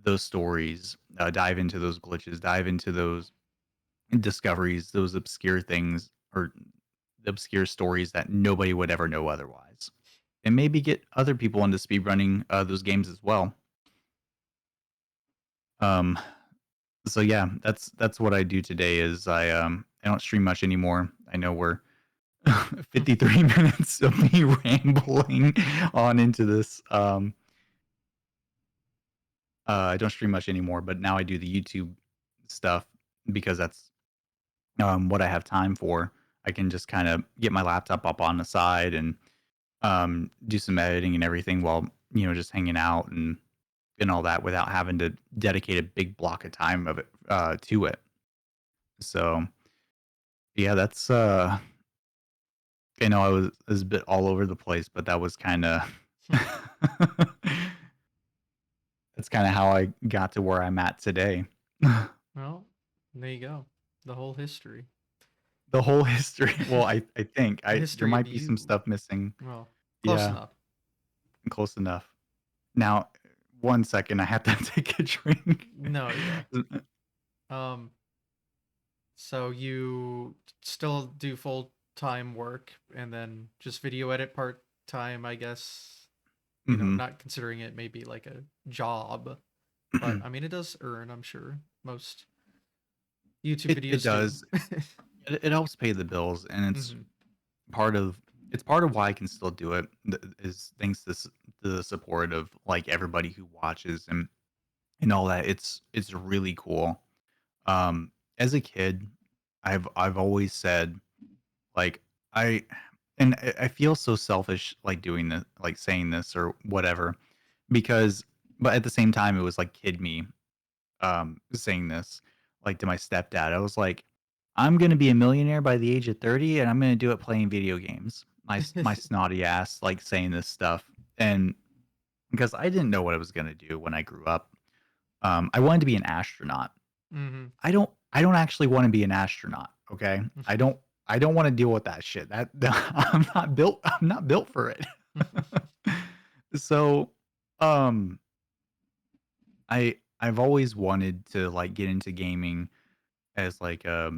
Speaker 2: those stories, dive into those glitches, dive into those discoveries, those obscure things or the obscure stories that nobody would ever know otherwise. And maybe get other people into speedrunning those games as well. Um, so yeah, that's what I do today is I don't stream much anymore. I know we're 53 minutes of me rambling on into this. I don't stream much anymore, but now I do the YouTube stuff because that's what I have time for. I can just kind of get my laptop up on the side and do some editing and everything while just hanging out and all that without having to dedicate a big block of time of it to it. So yeah, that's I was a bit all over the place, but that was kind of that's kind of how I got to where I'm at today.
Speaker 1: Well, there you go. The whole history.
Speaker 2: The whole history. Well, I think
Speaker 1: The
Speaker 2: there
Speaker 1: history of
Speaker 2: might be some
Speaker 1: you.
Speaker 2: stuff missing.
Speaker 1: Well, close
Speaker 2: Yeah,
Speaker 1: enough.
Speaker 2: close enough. Now, 1 second, I have to take a drink.
Speaker 1: No, yeah. Um, so you still do full time work and then just video edit part time, I guess.
Speaker 2: Hmm.
Speaker 1: Not considering it maybe like a job, but I mean, it does earn, I'm sure. Most YouTube
Speaker 2: It
Speaker 1: videos do.
Speaker 2: does. It helps pay the bills, and
Speaker 1: Hmm.
Speaker 2: part of it's part of why I can still do it is thanks to the support of like everybody who watches and all that. It's really cool. Um, as a kid, I've always said like I I feel so selfish like doing this, like saying this or whatever, because but at the same time it was like kid me saying this. like to my stepdad. I was like, "I'm gonna be a millionaire by the age of 30, and I'm gonna do it playing video games." My snotty ass like saying this stuff, and because I didn't know what I was gonna do when I grew up. I wanted to be an astronaut.
Speaker 1: Mhm.
Speaker 2: I don't actually want to be an astronaut. Okay, I don't want to deal with that shit. That I'm not built for it. So, um, I've always wanted to like get into gaming as like a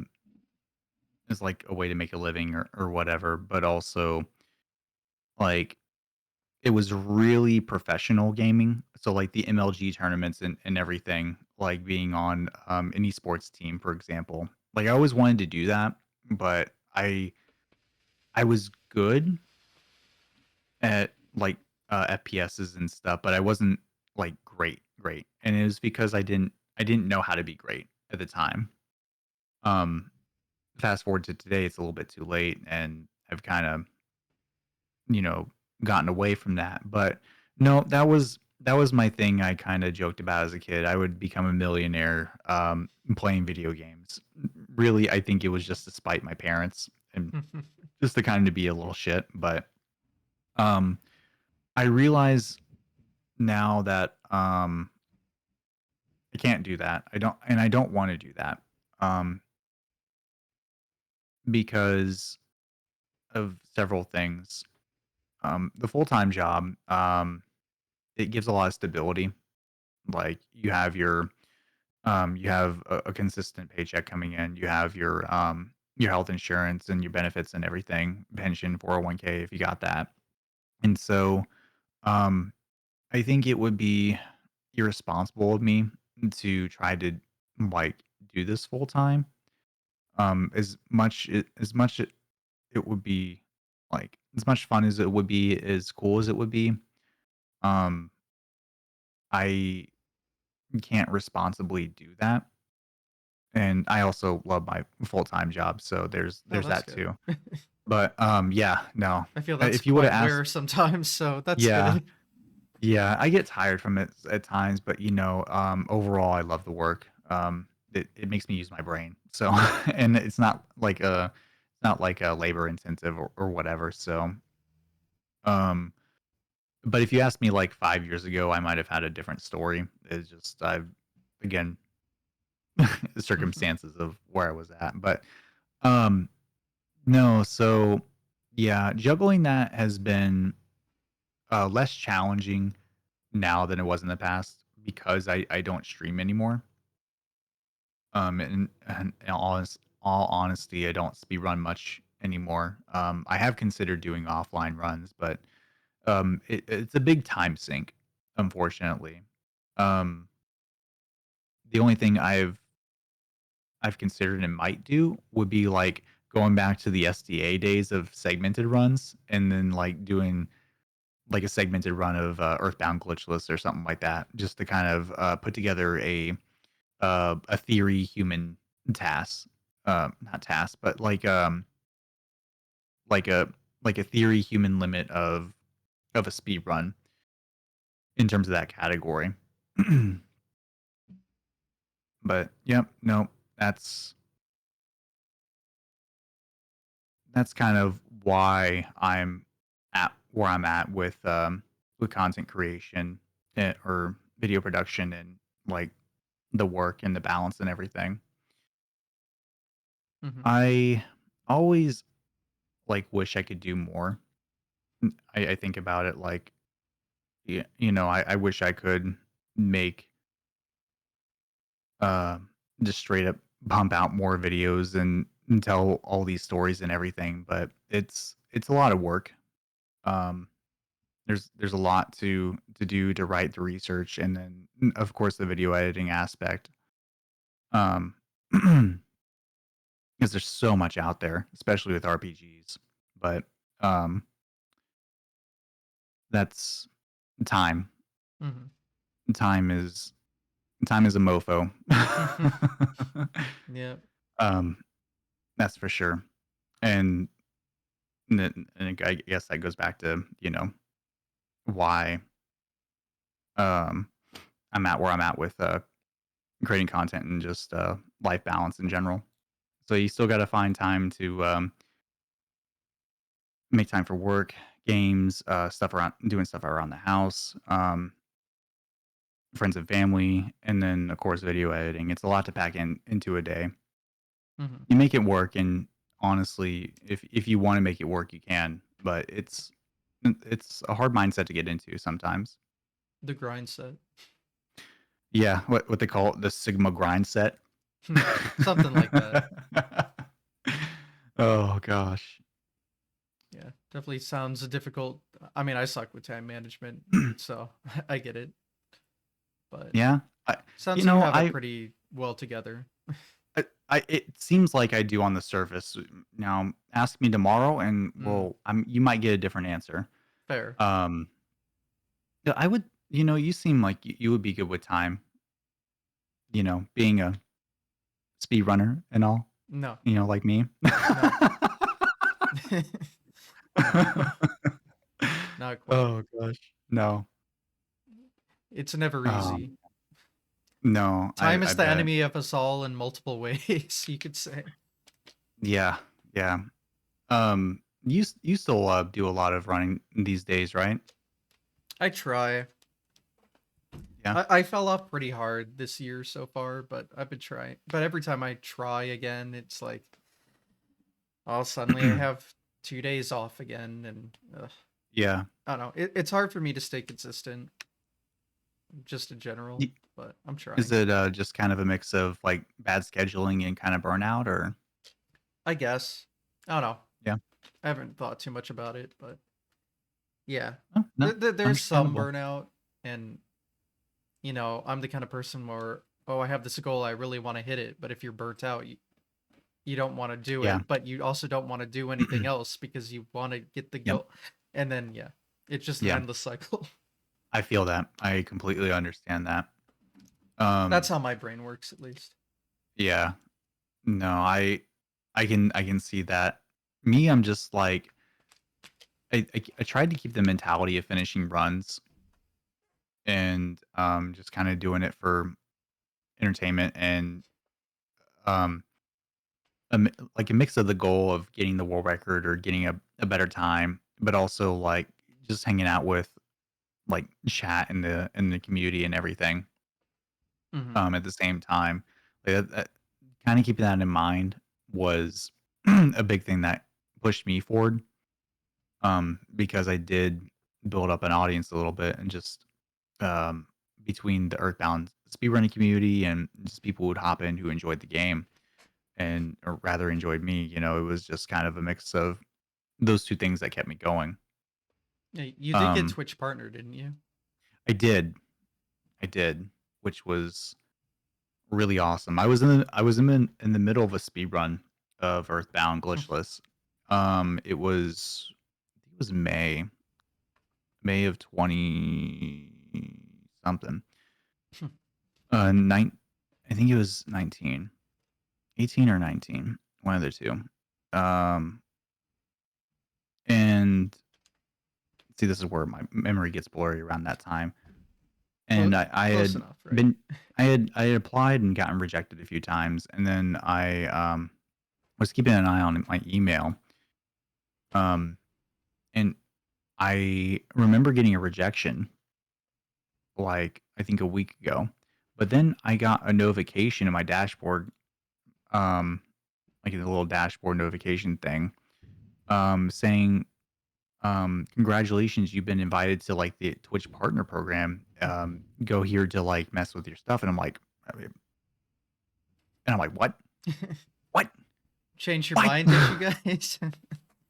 Speaker 2: way to make a living or whatever, but also like it was really professional gaming. So like the MLG tournaments and everything, like being on an esports team, for example. Like I always wanted to do that, but I was good at like FPSs and stuff, but I wasn't like great. And it was because I didn't know how to be great at the time. Um Fast forward to today, it's a little bit too late and I've kind of, you know, gotten away from that. But no, that was my thing I kind of joked about as a kid. I would become a millionaire playing video games. Really, I think it was just to spite my parents and just to kind of be a little shit. But um I realize now that I can't do that. I don't want to do that. Um because of several things. The full-time job, it gives a lot of stability. Like you have a consistent paycheck coming in. You have your health insurance and your benefits and everything, pension, 401k if you got that. And so um I think it would be irresponsible of me to try to like do this full time. As much it would be like as much fun as it would be, as cool as it would be. Um, I can't responsibly do that, and I also love my full time job, so
Speaker 1: Oh,
Speaker 2: there's
Speaker 1: that's
Speaker 2: that
Speaker 1: good.
Speaker 2: too. But yeah, no.
Speaker 1: I feel that's
Speaker 2: If you would have
Speaker 1: quite
Speaker 2: asked,
Speaker 1: rare sometimes, so that's
Speaker 2: yeah,
Speaker 1: good.
Speaker 2: yeah, I get tired from it at times, but overall, I love the work. It makes me use my brain. So, and it's not like a labor intensive or whatever. So, um, but if you asked me like 5 years ago, I might have had a different story. It's just I've again the circumstances of where I was at. But um, no, so yeah, juggling that has been less challenging now than it was in the past because I don't stream anymore. And in all honesty, I don't speed run much anymore. I have considered doing offline runs, but it's a big time sink, unfortunately. Um, the only thing I've considered and might do would be like going back to the SDA days of segmented runs and then like doing like a segmented run of Earthbound Glitchless or something like that, just to kind of put together a theory human task, not task, but like a like a theory human limit of a speed run in terms of that category. But yep, no, that's that's kind of why I'm at where I'm at with content creation or video production and like the work and the balance and everything.
Speaker 1: Mhm.
Speaker 2: I always like wish I could do more. I think about it like yeah, I wish I could make uh just straight up pump out more videos and tell all these stories and everything, but it's a lot of work. Um there's a lot to do to write the research and then of course the video editing aspect. Um because there's so much out there, especially with RPGs. But um that's time.
Speaker 1: Mhm.
Speaker 2: Time is time is a mofo.
Speaker 1: Yep.
Speaker 2: um that's for sure. And I guess that goes back to, why I'm at where I'm at with creating content and just life balance in general. So you still got to find time to make time for work, games, stuff around doing stuff around the house, friends and family, and then of course video editing. It's a lot to pack into a day.
Speaker 1: Hmm.
Speaker 2: You make it work, and honestly, if you want to make it work, you can. But it's a hard mindset to get into sometimes.
Speaker 1: The grind set.
Speaker 2: Yeah, what they call it, the Sigma grind set.
Speaker 1: Something like that.
Speaker 2: Oh gosh.
Speaker 1: Yeah, definitely sounds difficult. I mean, I suck with time management, so I get it. But
Speaker 2: Yeah. I,
Speaker 1: sounds
Speaker 2: you
Speaker 1: like you
Speaker 2: know,
Speaker 1: have it pretty well together.
Speaker 2: it seems like I do on the surface. Now, ask me tomorrow, and
Speaker 1: Mm,
Speaker 2: you might get a different answer.
Speaker 1: fair.
Speaker 2: Um, yeah, I would. You seem like you would be good with time. Being a speed runner and all.
Speaker 1: No,
Speaker 2: Like me.
Speaker 1: no, no, not quite.
Speaker 2: Oh gosh. No.
Speaker 1: It's never easy.
Speaker 2: Um, no,
Speaker 1: Time
Speaker 2: I
Speaker 1: is the
Speaker 2: bet.
Speaker 1: enemy of us all in multiple ways, you could say.
Speaker 2: Yeah. Yeah. You still do a lot of running these days, right?
Speaker 1: I try.
Speaker 2: Yeah.
Speaker 1: I fell off pretty hard this year so far, but I've been trying. But every time I try again, it's like, oh, suddenly I have 2 days off again, and
Speaker 2: Yeah.
Speaker 1: I don't know. It's hard for me to stay consistent, just in general.
Speaker 2: Y-
Speaker 1: But I'm
Speaker 2: Is
Speaker 1: trying.
Speaker 2: it just kind of a mix of like bad scheduling and kind of burnout, or
Speaker 1: I guess. I don't know.
Speaker 2: yeah?
Speaker 1: I haven't thought too much about it, but yeah,
Speaker 2: Oh, no,
Speaker 1: there's some
Speaker 2: understandable.
Speaker 1: burnout, and I'm the kind of person where, oh, I have this goal, I really want to hit it, but if you're burnt out, you don't want to do
Speaker 2: Yeah.
Speaker 1: it, but you also don't want to do anything else because you want to get the
Speaker 2: Yep.
Speaker 1: goal, and then yeah, it's just an
Speaker 2: Yeah.
Speaker 1: endless cycle.
Speaker 2: I feel that. I completely understand that.
Speaker 1: That's
Speaker 2: Um,
Speaker 1: how my brain works, at least.
Speaker 2: yeah. No, I can see that. Me, I'm just like I tried to keep the mentality of finishing runs and just kind of doing it for entertainment and um like a mix of the goal of getting the world record or getting a better time, but also like just hanging out with like chat in the community and everything
Speaker 1: Hmm.
Speaker 2: at the same time. Like kind of keeping that in mind was a big thing that pushed me forward because I did build up an audience a little bit and just um, between the Earthbound speedrunning community and just people who would hop in who enjoyed the game and or rather enjoyed me. It was just kind of a mix of those two things that kept me going.
Speaker 1: Yeah, you did get
Speaker 2: Um,
Speaker 1: Twitch partner, didn't you?
Speaker 2: I did, I did, which was really awesome. I was in the middle of a speed run of Earthbound glitchless. It was May of 20 something. Nine I think it was 19. 18 or 19, one of the two. Um, and see, this is where my memory gets blurry around that time.
Speaker 1: Close,
Speaker 2: And I
Speaker 1: close
Speaker 2: had
Speaker 1: enough, right?
Speaker 2: been, I had applied and gotten rejected a few times, and then I was keeping an eye on my email. Um, and I remember getting a rejection like I think a week ago, but then I got a notification in my dashboard, um, like a little dashboard notification thing, saying congratulations, you've been invited to like the Twitch partner program. Go here to like mess with your stuff. And I'm like, what? What?
Speaker 1: Change your
Speaker 2: What?
Speaker 1: mind, did you guys?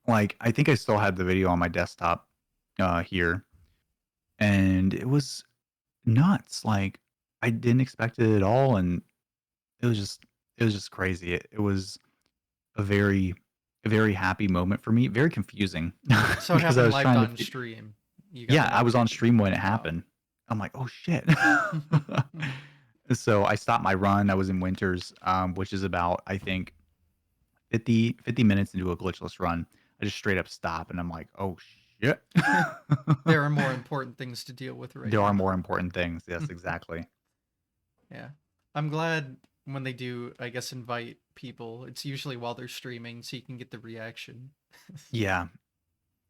Speaker 2: Like, I think I still had the video on my desktop here, and it was nuts. Like, I didn't expect it at all, and it was just, it was just crazy. It was a very, a very happy moment for me. Very confusing
Speaker 1: So it
Speaker 2: because I
Speaker 1: happened
Speaker 2: was
Speaker 1: live
Speaker 2: trying to.
Speaker 1: on stream. You got the
Speaker 2: Yeah, I was on
Speaker 1: notification.
Speaker 2: stream when it
Speaker 1: Wow.
Speaker 2: happened. I'm like, "Oh, shit." So, I stopped my run. I was in Winters, which is about, I think, 50 minutes into a glitchless run. I just straight up stop, and I'm like, "Oh, shit."
Speaker 1: There are more important things to deal with right
Speaker 2: There are
Speaker 1: now.
Speaker 2: more important things. Yes, exactly.
Speaker 1: Yeah. I'm glad. when they do, I guess, invite people, it's usually while they're streaming, so you can get the reaction.
Speaker 2: Yeah,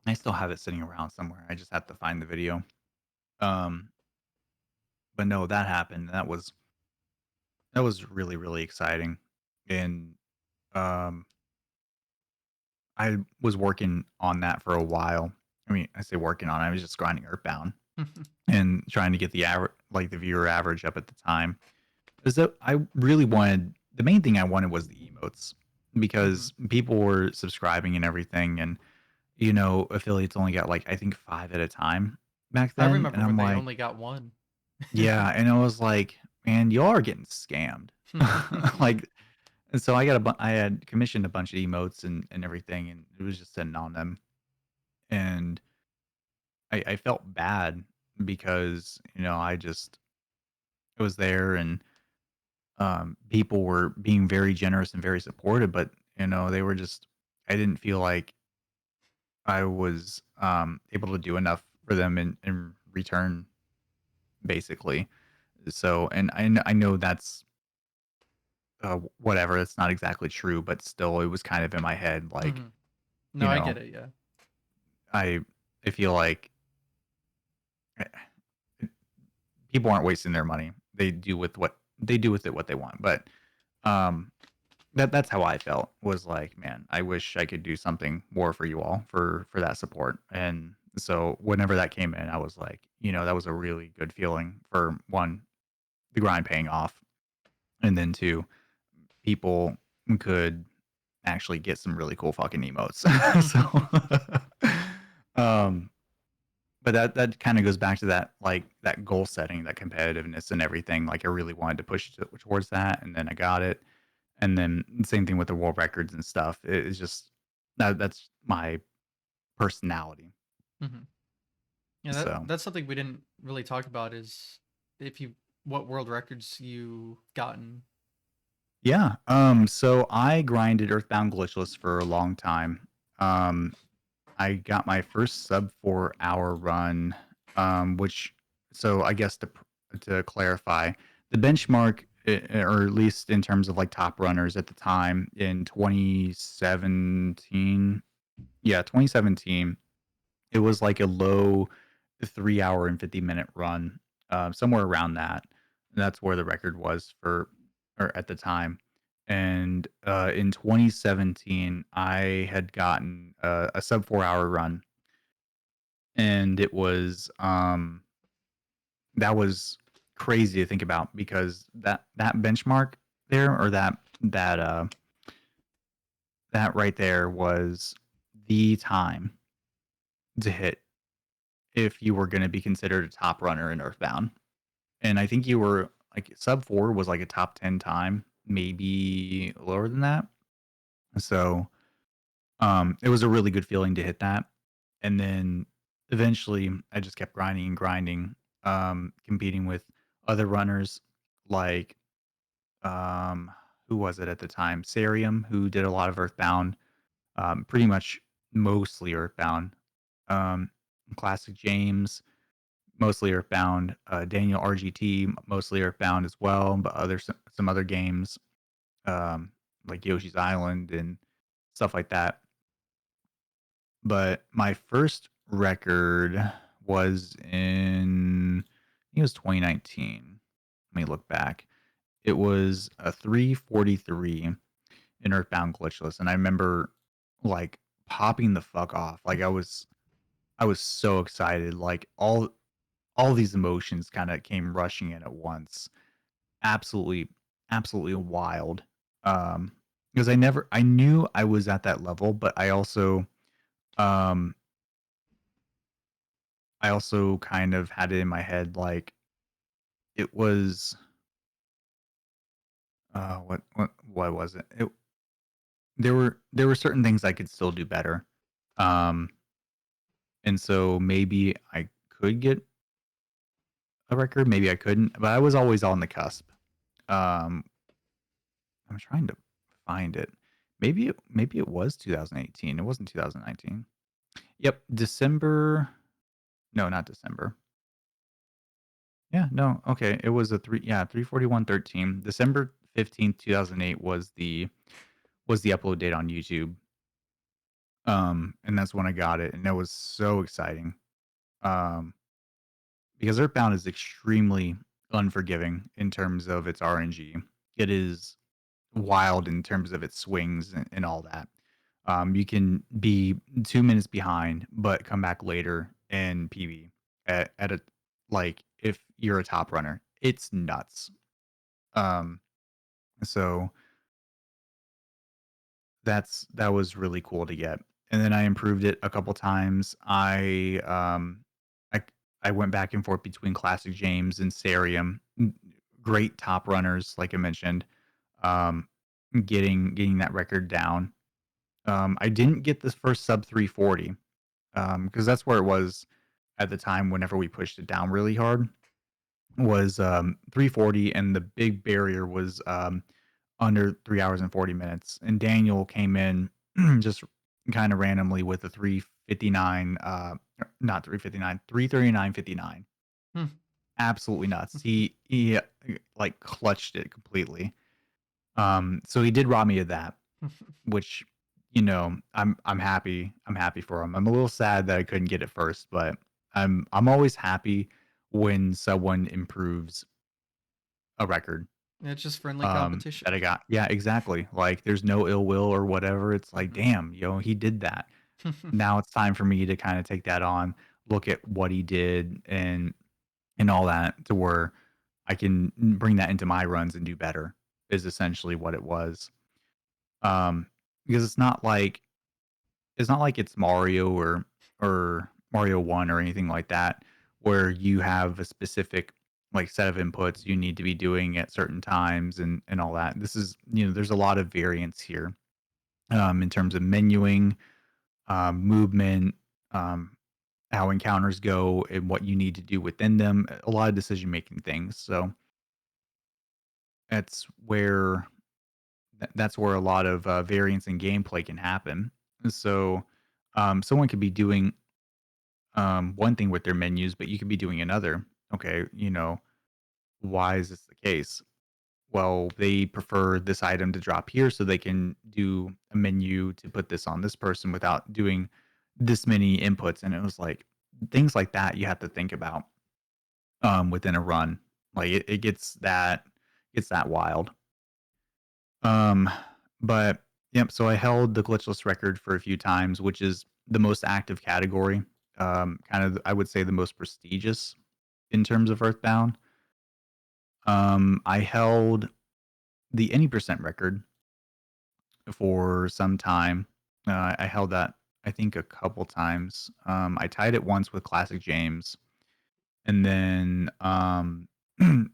Speaker 2: I still have it sitting around somewhere. I just have to find the video. Um, but no, that happened. That was really, really exciting. And um I was working on that for a while. I mean, I say working on it, I was just grinding Earthbound and trying to get the average, like the viewer average up at the time. Is that I really wanted the main thing I wanted was the emotes
Speaker 1: Hmm.
Speaker 2: because people were subscribing and everything, and affiliates only got like I think 5 at a time back
Speaker 1: I
Speaker 2: then, and
Speaker 1: remember
Speaker 2: I'm
Speaker 1: when they
Speaker 2: like,
Speaker 1: only got one.
Speaker 2: yeah, and I was like, man, y'all are getting scammed. Like, and so I had commissioned a bunch of emotes and everything, and it was just sitting on them, and I felt bad because I just it was there, and people were being very generous and very supportive, but they were just I didn't feel like I was able to do enough for them in return, basically. So, and I know that's whatever. It's not exactly true, but still, it was kind of in my head. Like,
Speaker 1: Hmm. No,
Speaker 2: you
Speaker 1: I
Speaker 2: know,
Speaker 1: get it. Yeah.
Speaker 2: I I feel like eh, people aren't wasting their money. They do with it what they want. But um, that's how I felt. Was like, man, I wish I could do something more for you all for that support. And so whenever that came in, I was like, that was a really good feeling for one, the grind paying off, and then two, people could actually get some really cool fucking emotes. So, um, but that kind of goes back to that like that goal setting, that competitiveness and everything. Like I really wanted to push towards that, and then I got it. And then same thing with the world records and stuff. It's just that's my personality.
Speaker 1: Hmm. Yeah,
Speaker 2: So
Speaker 1: that's something we didn't really talk about is if you what world records you gotten.
Speaker 2: yeah. So I grinded Earthbound Glitchless for a long time. Um, I got my first sub 4 hour run, which so I guess to clarify, the benchmark, or at least in terms of like top runners at the time in 2017, yeah, 2017, it was like a low 3 hour and 50-minute run, somewhere around that. That's where the record was for, or at the time. And in 2017, I had gotten a sub 4 hour run, and that was crazy to think about because that benchmark there, or that right there was the time to hit if you were going to be considered a top runner in Earthbound. And I think you were like sub 4 was like a top 10 time, maybe lower than that. So, it was a really good feeling to hit that. And then eventually I just kept grinding and grinding, competing with other runners like, um, who was it at the time? Sarium, who did a lot of Earthbound, pretty much mostly Earthbound. Um, Classic James, mostly Earthbound. Daniel RGT, mostly Earthbound as well, but some other games, um, like Yoshi's Island and stuff like that. But my first record was I think it was 2019. Let me look back. It was a 343 in Earthbound Glitchless, and I remember like popping the fuck off. Like I was so excited. Like all these emotions kind of came rushing in at once. Absolutely, absolutely wild. Um, because I knew I was at that level, but um, I also kind of had it in my head like it was, what was it? There were certain things I could still do better. Um, and so maybe I could get a record, maybe I couldn't, but I was always on the cusp. Um, I'm trying to find it. Maybe it was 2018. It wasn't 2019. Yep, December. No, not December. Yeah, no. Okay, it was a 34113. December 15th, 2008 was the upload date on YouTube. And that's when I got it, and that was so exciting. Um, because Earthbound is extremely unforgiving in terms of its RNG. It is wild in terms of its swings and all that. You can be 2 minutes behind, but come back later in PB at a like if you're a top runner. It's nuts. Um, so that was really cool to get. And then I improved it a couple times. I I went back and forth between Classic James and Sarium. Great top runners, like I mentioned. Um, getting that record down. I didn't get this first sub 340 because that's where it was at the time. Whenever we pushed it down really hard, was 340, and the big barrier was under 3 hours and 40 minutes. And Daniel came in just kind of randomly with a 359, not 359, 339.59.
Speaker 1: Hmm.
Speaker 2: Absolutely nuts. He like clutched it completely. So he did rob me of that, which I'm happy. I'm happy for him. I'm a little sad that I couldn't get it first, but I'm always happy when someone improves a record
Speaker 1: It's just friendly competition.
Speaker 2: that I got. Yeah, exactly. Like there's no ill will or whatever. It's like,
Speaker 1: Mhm.
Speaker 2: damn, he did that. Now it's time for me to kind of take that on, look at what he did and all that to where I can bring that into my runs and do better is essentially what it was. Because it's not like it's Mario or Mario 1 or anything like that, where you have a specific like set of inputs you need to be doing at certain times and all that. This is, there's a lot of variance here in terms of menuing, movement, um, how encounters go, and what you need to do within them. A lot of decision making things. So that's where that's where a lot of variance in gameplay can happen. So someone could be doing one thing with their menus, but you could be doing another. Okay, why is this the case? Well, they prefer this item to drop here so they can do a menu to put this on this person without doing this many inputs. And it was like things like that you have to think about within a run. Like it gets that wild. Um, but yep, so I held the glitchless record for a few times, which is the most active category. Kind of, I would say the most prestigious in terms of Earthbound. I held the any percent record for some time. I held that I think a couple times. I tied it once with Classic James, and then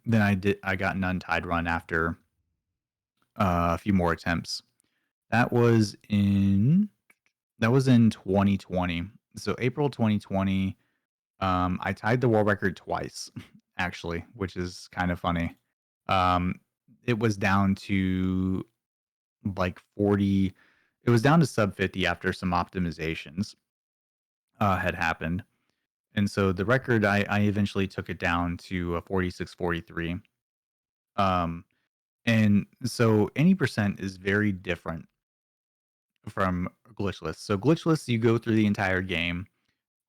Speaker 2: then I got an untied run after a few more attempts. That was in That was in 2020. So April 2020, I tied the world record twice, actually, which is kind of funny. Um, it was down to like 40. It was down to sub 50 after some optimizations had happened. And so the record, I eventually took it down to a 46:43. Um, and so any percent is very different from glitchless. So glitchless, you go through the entire game.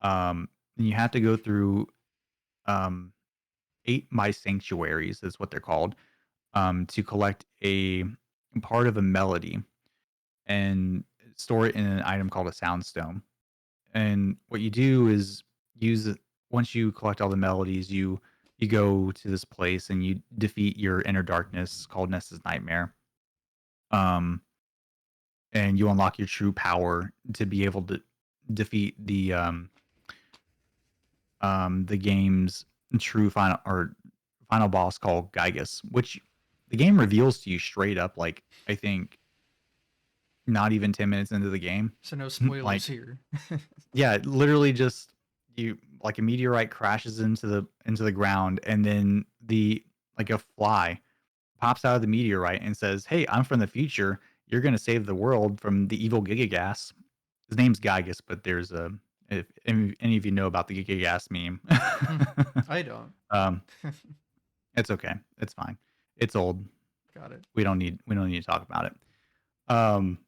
Speaker 2: And you have to go through um, 8 My Sanctuaries, is what they're called, to collect a part of a melody and store it in an item called a soundstone. And what you do is use it once you collect all the melodies, you go to this place and you defeat your inner darkness called Ness's Nightmare. Um, and you unlock your true power to be able to defeat the game's true final boss called Gygus, which the game reveals to you straight up. Like I think not even 10 minutes into the game,
Speaker 1: So no spoilers
Speaker 2: like
Speaker 1: here.
Speaker 2: yeah, literally just you like a meteorite crashes into the ground, and then the like a fly pops out of the meteorite and says, "Hey, I'm from the future. You're gonna save the world from the evil Gigagas." His name's Gygus, but there's a if any of you know about the Gigagas meme.
Speaker 1: I don't.
Speaker 2: um, it's okay. It's fine. It's old.
Speaker 1: Got it.
Speaker 2: We don't need to talk about it. Um,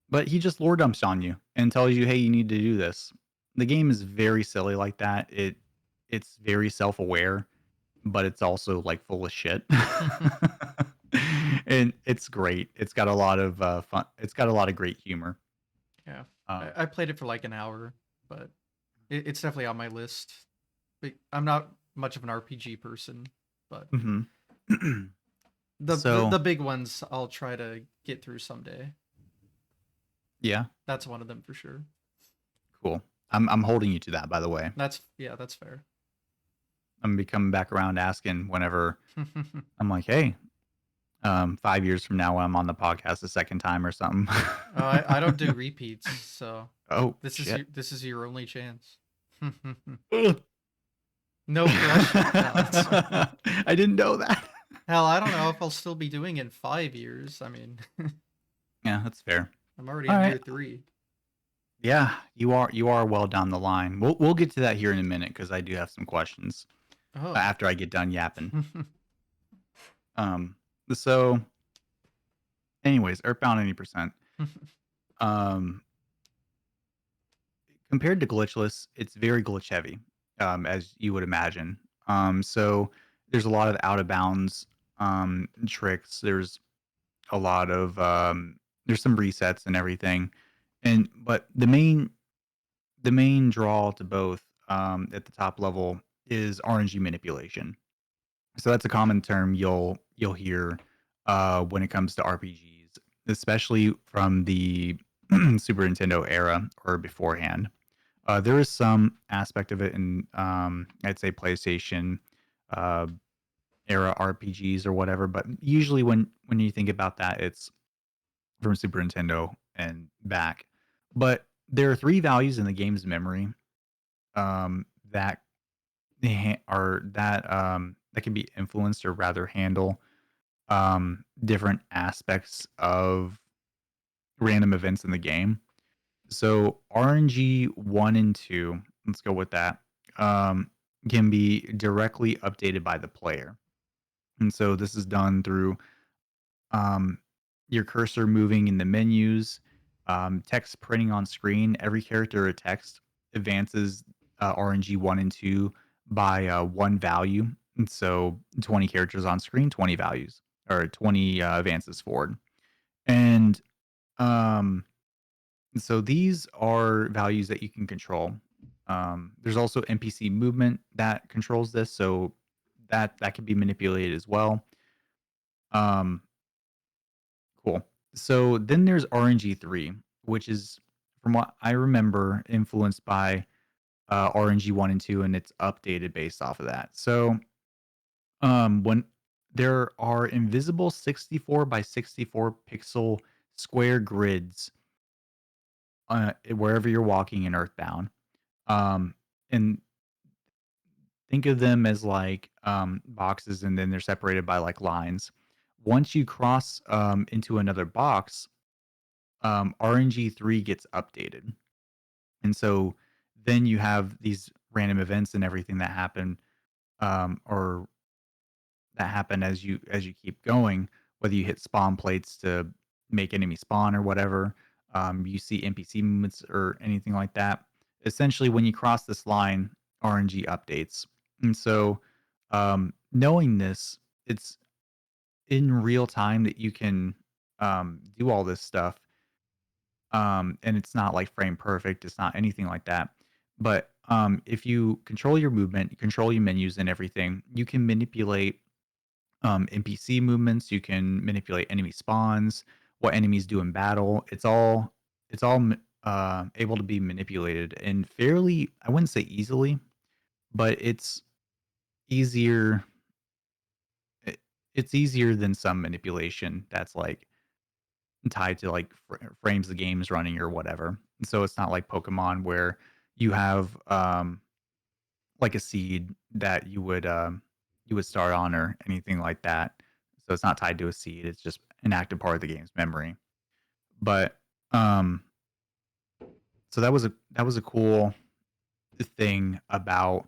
Speaker 2: but he just lore dumps on you and tells you, "Hey, you need to do this." The game is very silly like that. It's very self-aware, but it's also like full of shit. And it's great. It's got a lot of fun. It's got a lot of great humor.
Speaker 1: Yeah,
Speaker 2: Um,
Speaker 1: I played it for like an hour, but it's definitely on my list. But I'm not much of an RPG person, but
Speaker 2: mhm.
Speaker 1: the
Speaker 2: So
Speaker 1: the big ones I'll try to get through someday.
Speaker 2: yeah,
Speaker 1: That's one of them for sure.
Speaker 2: cool. I'm holding you to that, by the way.
Speaker 1: That's fair.
Speaker 2: I'm gonna be coming back around asking whenever I'm like, hey, 5 years from now when I'm on the podcast the second time or something.
Speaker 1: I don't do repeats, so
Speaker 2: Oh shit.
Speaker 1: this is your only chance.
Speaker 2: Ugh.
Speaker 1: No pressure. No, it's fine.
Speaker 2: I didn't know that.
Speaker 1: Hell, I don't know if I'll still be doing it in 5 years. I mean,
Speaker 2: Yeah, that's fair.
Speaker 1: I'm already
Speaker 2: All
Speaker 1: in
Speaker 2: right.
Speaker 1: year 3.
Speaker 2: Yeah, you are well down the line. We'll get to that here in a minute because I do have some questions
Speaker 1: Oh.
Speaker 2: after I get done yapping. Um, so anyways, Earthbound 80%. Um, compared to glitchless, it's very glitch heavy, as you would imagine. So there's a lot of out of bounds tricks. A lot of there's some resets and everything, and but the main draw to both at the top level is RNG manipulation. So that's a common term you'll hear when it comes to RPGs, especially from the Super Nintendo era or beforehand. There is some aspect of it in I'd say PlayStation uh, era RPGs or whatever, but usually when you think about that, it's from Super Nintendo and back. But there are three values in the game's memory that that can be influenced or rather handle different aspects of random events in the game. So RNG 1 and 2, let's go with that, um, can be directly updated by the player. And so this is done through um, your cursor moving in the menus, text printing on screen. Every character or text advances RNG 1 and 2 by one value. And so 20 characters on screen, 20 values or 20 advances forward. And um, so these are values that you can control. There's also NPC movement that controls this, so that can be manipulated as well. Um, cool. So then there's RNG 3, which is, from what I remember, influenced by RNG 1 and 2, and it's updated based off of that. So when there are invisible 64 by 64 pixel square grids wherever you're walking in Earthbound, um, and think of them as like boxes, and then they're separated by like lines. Once you cross into another box, RNG 3 gets updated, and so then you have these random events and everything or that happen as you keep going. Whether you hit spawn plates to make enemy spawn or whatever, you see NPC movements or anything like that. Essentially, when you cross this line, RNG updates, and so knowing this, it's in real time that you can do all this stuff, and it's not like frame perfect. It's not anything like that. But if you control your movement, you control your menus and everything, you can manipulate NPC movements. You can manipulate enemy spawns, what enemies do in battle. It's all able to be manipulated and fairly. I wouldn't say easily, but easier. It, it's easier than some manipulation that's like tied to like frames the game's running or whatever. So it's not like Pokemon where you have like a seed that you would start on or anything like that. So it's not tied to a seed. It's just an active part of the game's memory. But um, so that was a cool thing about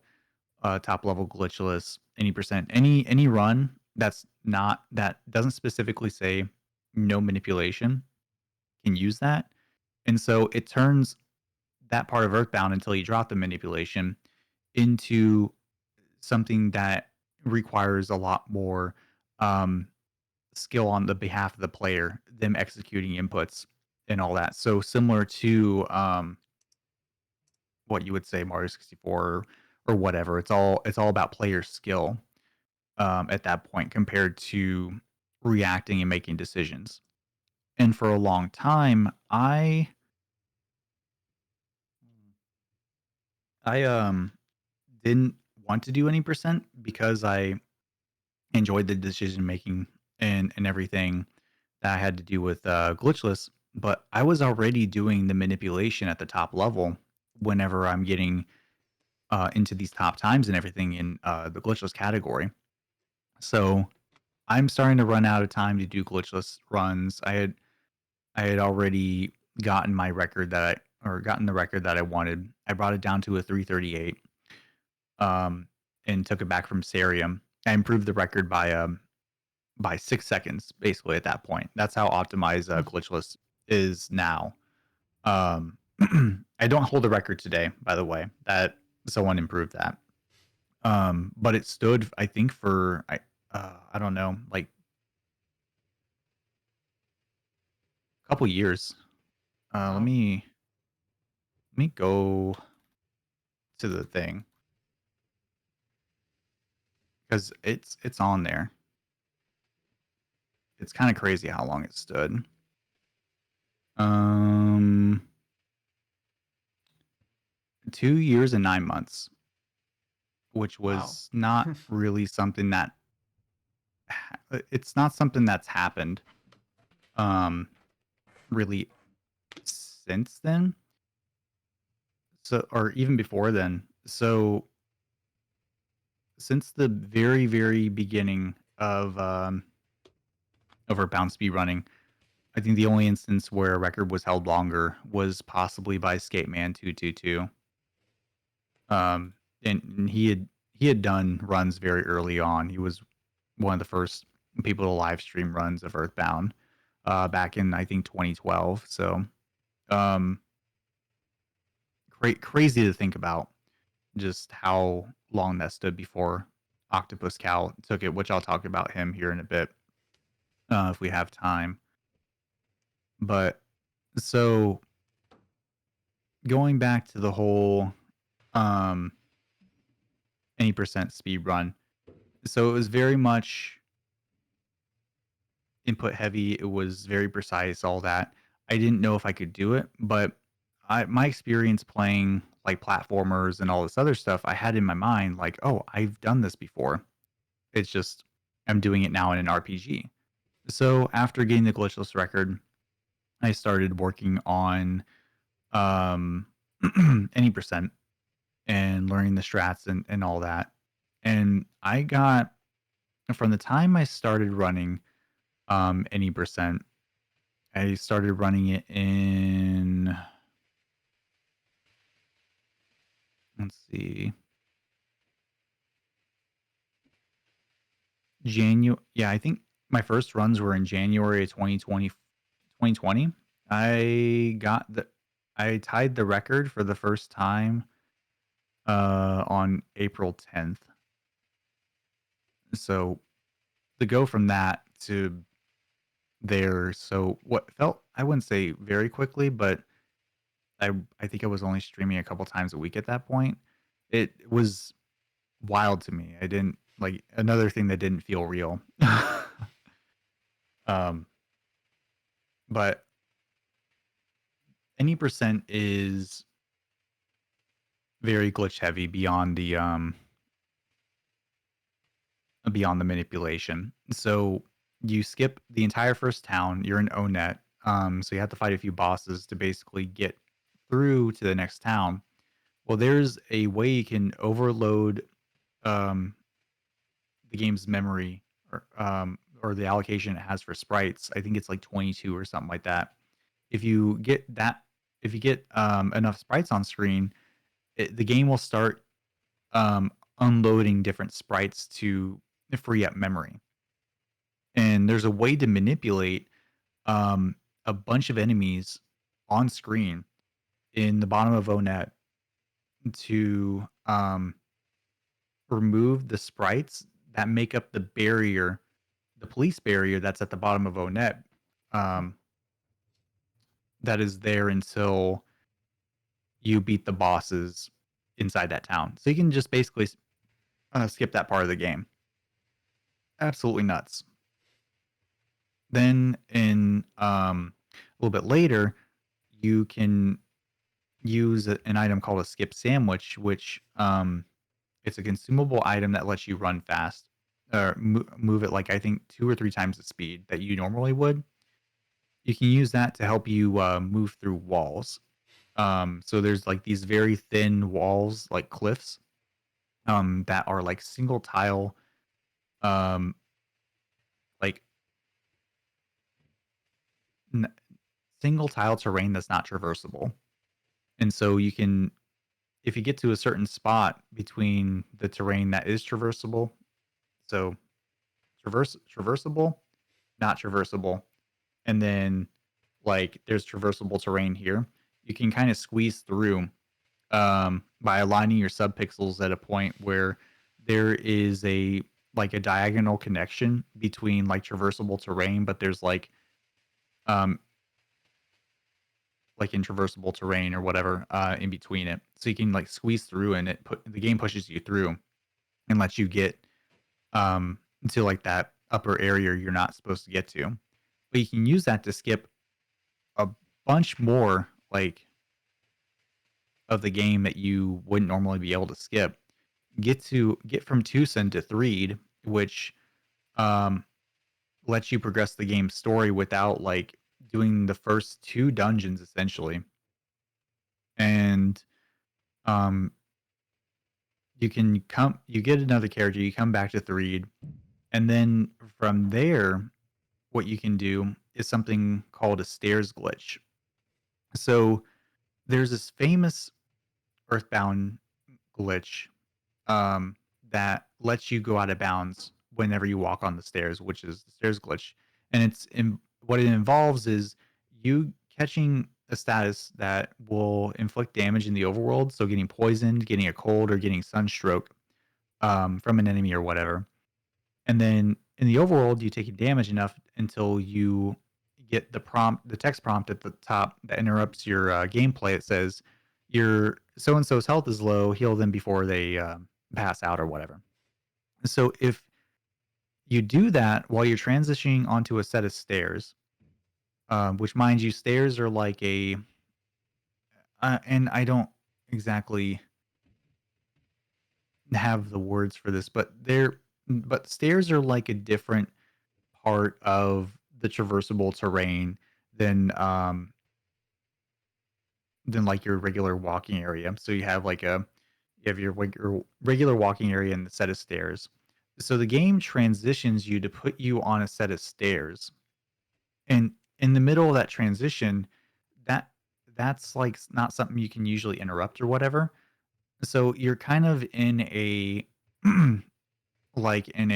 Speaker 2: top level glitchless 80%. Any run that doesn't specifically say no manipulation can use that. And so it turns that part of Earthbound until you drop the manipulation into something that requires a lot more um, skill on the behalf of the player, them executing inputs and all that. So similar to what you would say Mario 64 or whatever. It's all about player skill at that point compared to reacting and making decisions. And for a long time, I didn't want to do any percent because I enjoyed the decision making and everything that I had to do with glitchless. But I was already doing the manipulation at the top level whenever I'm getting into these top times and everything in the glitchless category. So I'm starting to run out of time to do glitchless runs. I had already gotten my record that gotten the record that I wanted. I brought it down to a 338, um, and took it back from Serium. I improved the record by 6 seconds, basically at that point. That's how optimized glitchless is now. Um, I don't hold the record today, by the way. That someone improved that. But it stood, I think, for I don't know, like a couple years. Let
Speaker 1: Wow.
Speaker 2: me go to the thing because it's on there. It's kind of crazy how long it stood. Um, 2 years and 9 months, which
Speaker 1: Wow.
Speaker 2: was not really something that it's not something that's happened um really since then. So or even before then. So since the very very beginning of Earthbound speedrunning, I think the only instance where a record was held longer was possibly by Skateman 222. Um, and he had done runs very early on. He was one of the first people to live stream runs of Earthbound back in I think 2012. So um, crazy to think about just how long that stood before Octopus Cow took it, which I'll talk about him here in a bit if we have time. But so going back to the whole um, any percent speed run. So it was very much input heavy. It was very precise, all that. I didn't know if I could do it, but my experience playing like platformers and all this other stuff, I had in my mind like, oh, I've done this before. It's just I'm doing it now in an RPG. So after getting the glitchless record, I started working on um, any percent and learning the strats and all that. And I got from the time I started running any percent, I started running it in let's see, January. Yeah, I think my first runs were in January of 2020. I tied the record for the first time on April 10th. So to go from that to there, so what felt I wouldn't say very quickly, but I think I was only streaming a couple times a week at that point. It was wild to me. I didn't like another thing that didn't feel real. um, but any percent is very glitch heavy beyond the manipulation. So you skip the entire first town. You're in Onet. So you have to fight a few bosses to basically get through to the next town. Well, there's a way you can overload um, the game's memory or the allocation it has for sprites. I think it's like 22 or something like that. If you get that, if you get enough sprites on screen, the game will start unloading different sprites to free up memory. and there's a way to manipulate um, a bunch of enemies on screen in the bottom of ONET to remove the sprites that make up the barrier, the police barrier that's at the bottom of ONET, um, that is there until you beat the bosses inside that town. So you can just basically skip that part of the game. Absolutely nuts. Then in a little bit later, you can use an item called a skip sandwich, which it's a consumable item that lets you run fast or move it like I think 2 or 3 times the speed that you normally would. You can use that to help you move through walls. So there's like these very thin walls, like cliffs, that are like single tile, um, like n- single tile terrain that's not traversable. And so you can, if you get to a certain spot between the terrain that is traversable, so traversable, not traversable, and then like there's traversable terrain here, you can kind of squeeze through by aligning your subpixels at a point where there is a like a diagonal connection between like traversable terrain, but there's um like in traversable terrain or whatever in between it, so you can like squeeze through, and the game pushes you through and lets you get to like that upper area you're not supposed to get to. But you can use that to skip a bunch more like of the game that you wouldn't normally be able to skip. Get from Tucson to Threed, which um, lets you progress the game's story without like doing the first 2 dungeons essentially. And um, you get another character, you come back to Threed, and then from there, what you can do is something called a stairs glitch. So there's this famous Earthbound glitch um, that lets you go out of bounds whenever you walk on the stairs, which is the stairs glitch. And what it involves is you catching a status that will inflict damage in the overworld. So getting poisoned, getting a cold, or getting sunstroke from an enemy or whatever. And then in the overworld, you take damage enough until you get the text prompt at the top that interrupts your gameplay. It says your so and so's health is low. Heal them before they pass out or whatever. So if you do that while you're transitioning onto a set of stairs, which mind you, stairs are like and I don't exactly have the words for this, but stairs are like a different part of the traversable terrain than like your regular walking area. So you have your regular walking area and the set of stairs. So the game transitions you to put you on a set of stairs, and in the middle of that transition, that that's like not something you can usually interrupt or whatever. So you're kind of in a like in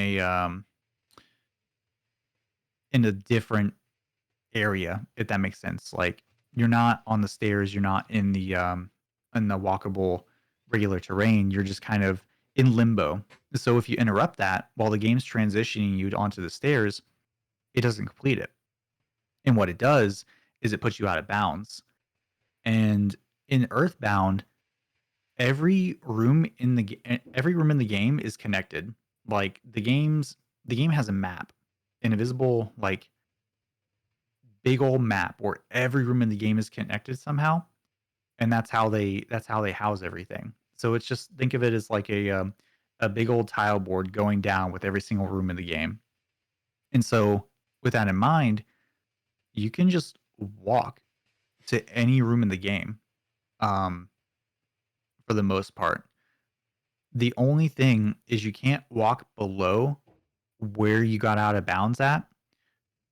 Speaker 2: a different area, if that makes sense. Like you're not on the stairs, you're not in the walkable regular terrain. You're just kind of in limbo. So if you interrupt that while the game's transitioning you onto the stairs, it doesn't complete it. And what it does is it puts you out of bounds. And in Earthbound, every room in the game is connected. Like the game has a map, an invisible like big old map where every room in the game is connected somehow, and that's how they house everything. So it's just think of it as like a big old tile board going down with every single room in the game. And so with that in mind, you can just walk to any room in the game um, for the most part. The only thing is you can't walk below where you got out of bounds at,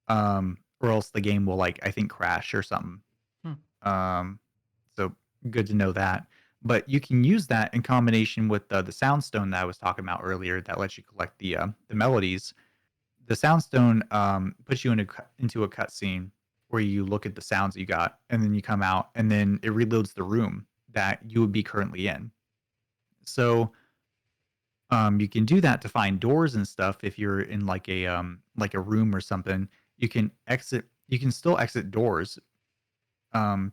Speaker 2: or else the game will like I think crash or something.
Speaker 1: Hmm.
Speaker 2: Um, so good to know that. But you can use that in combination with the sound stone that I was talking about earlier that lets you collect the melodies. the soundstone puts you into a cutscene where you look at the sounds you got, and then you come out, and then it reloads the room that you would be currently in. So you can do that to find doors and stuff if you're in like a room or something. You can exit. You can still exit doors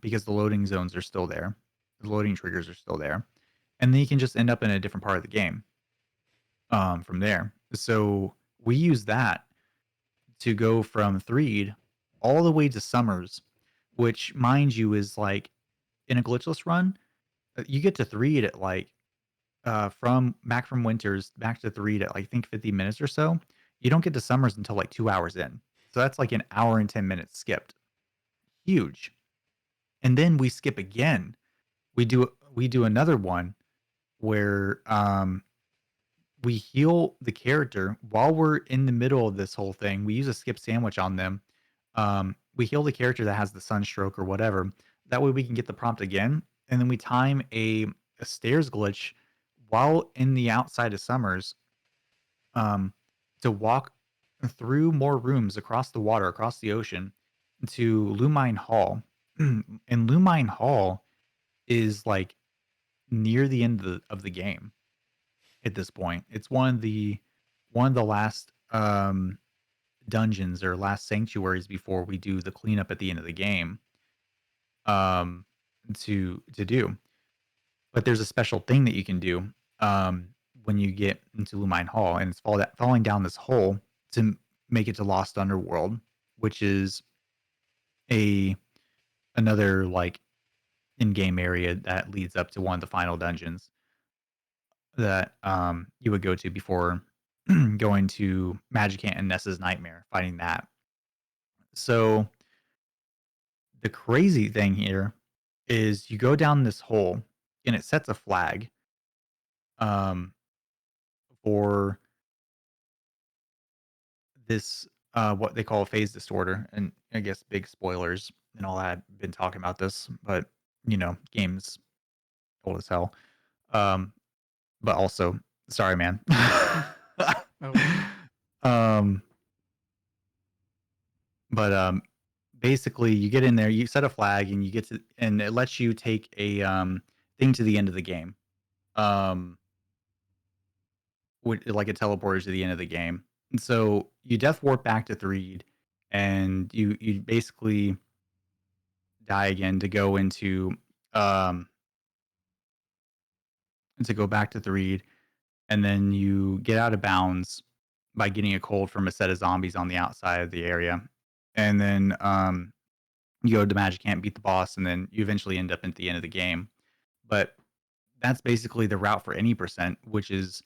Speaker 2: because the loading zones are still there. The loading triggers are still there, and then you can just end up in a different part of the game from there. So we use that to go from Threed all the way to Summers, which, mind you, is like in a glitchless run, you get to Threed at like from Winters back to Threed at like, I think 50 minutes or so. You don't get to Summers until like 2 hours in. So that's like an hour and 10 minutes skipped. Huge. And then we skip again. We do another one where we heal the character while we're in the middle of this whole thing. We use a skip sandwich on them. We heal the character that has the sunstroke or whatever. That way we can get the prompt again, and then we time a stairs glitch while in the outside of Summers um, to walk through more rooms across the water, across the ocean, to Lumine Hall. And Lumine Hall is like near the end of the game at this point. It's one of the last dungeons or last sanctuaries before we do the cleanup at the end of the game um to do. But there's a special thing that you can do when you get into Lumine Hall, and it's falling down this hole to make it to Lost Underworld, which is a another like in-game area that leads up to one of the final dungeons that you would go to before going to Magicant and Nessa's Nightmare, fighting that. So the crazy thing here is you go down this hole and it sets a flag um, for this what they call a phase disorder, and I guess big spoilers and all that. I've been talking about this, but games old as hell. Um, but also, sorry, man.
Speaker 1: Oh well.
Speaker 2: um, but basically, you get in there, you set a flag, and and it lets you take a thing to the end of the game. Um, like a teleporter to the end of the game. And so you death warp back to Threed, and you basically die again um to go back to Threed, and then you get out of bounds by getting a cold from a set of zombies on the outside of the area. And then you go to Magic Camp, beat the boss, and then you eventually end up at the end of the game. But that's basically the route for any percent, which is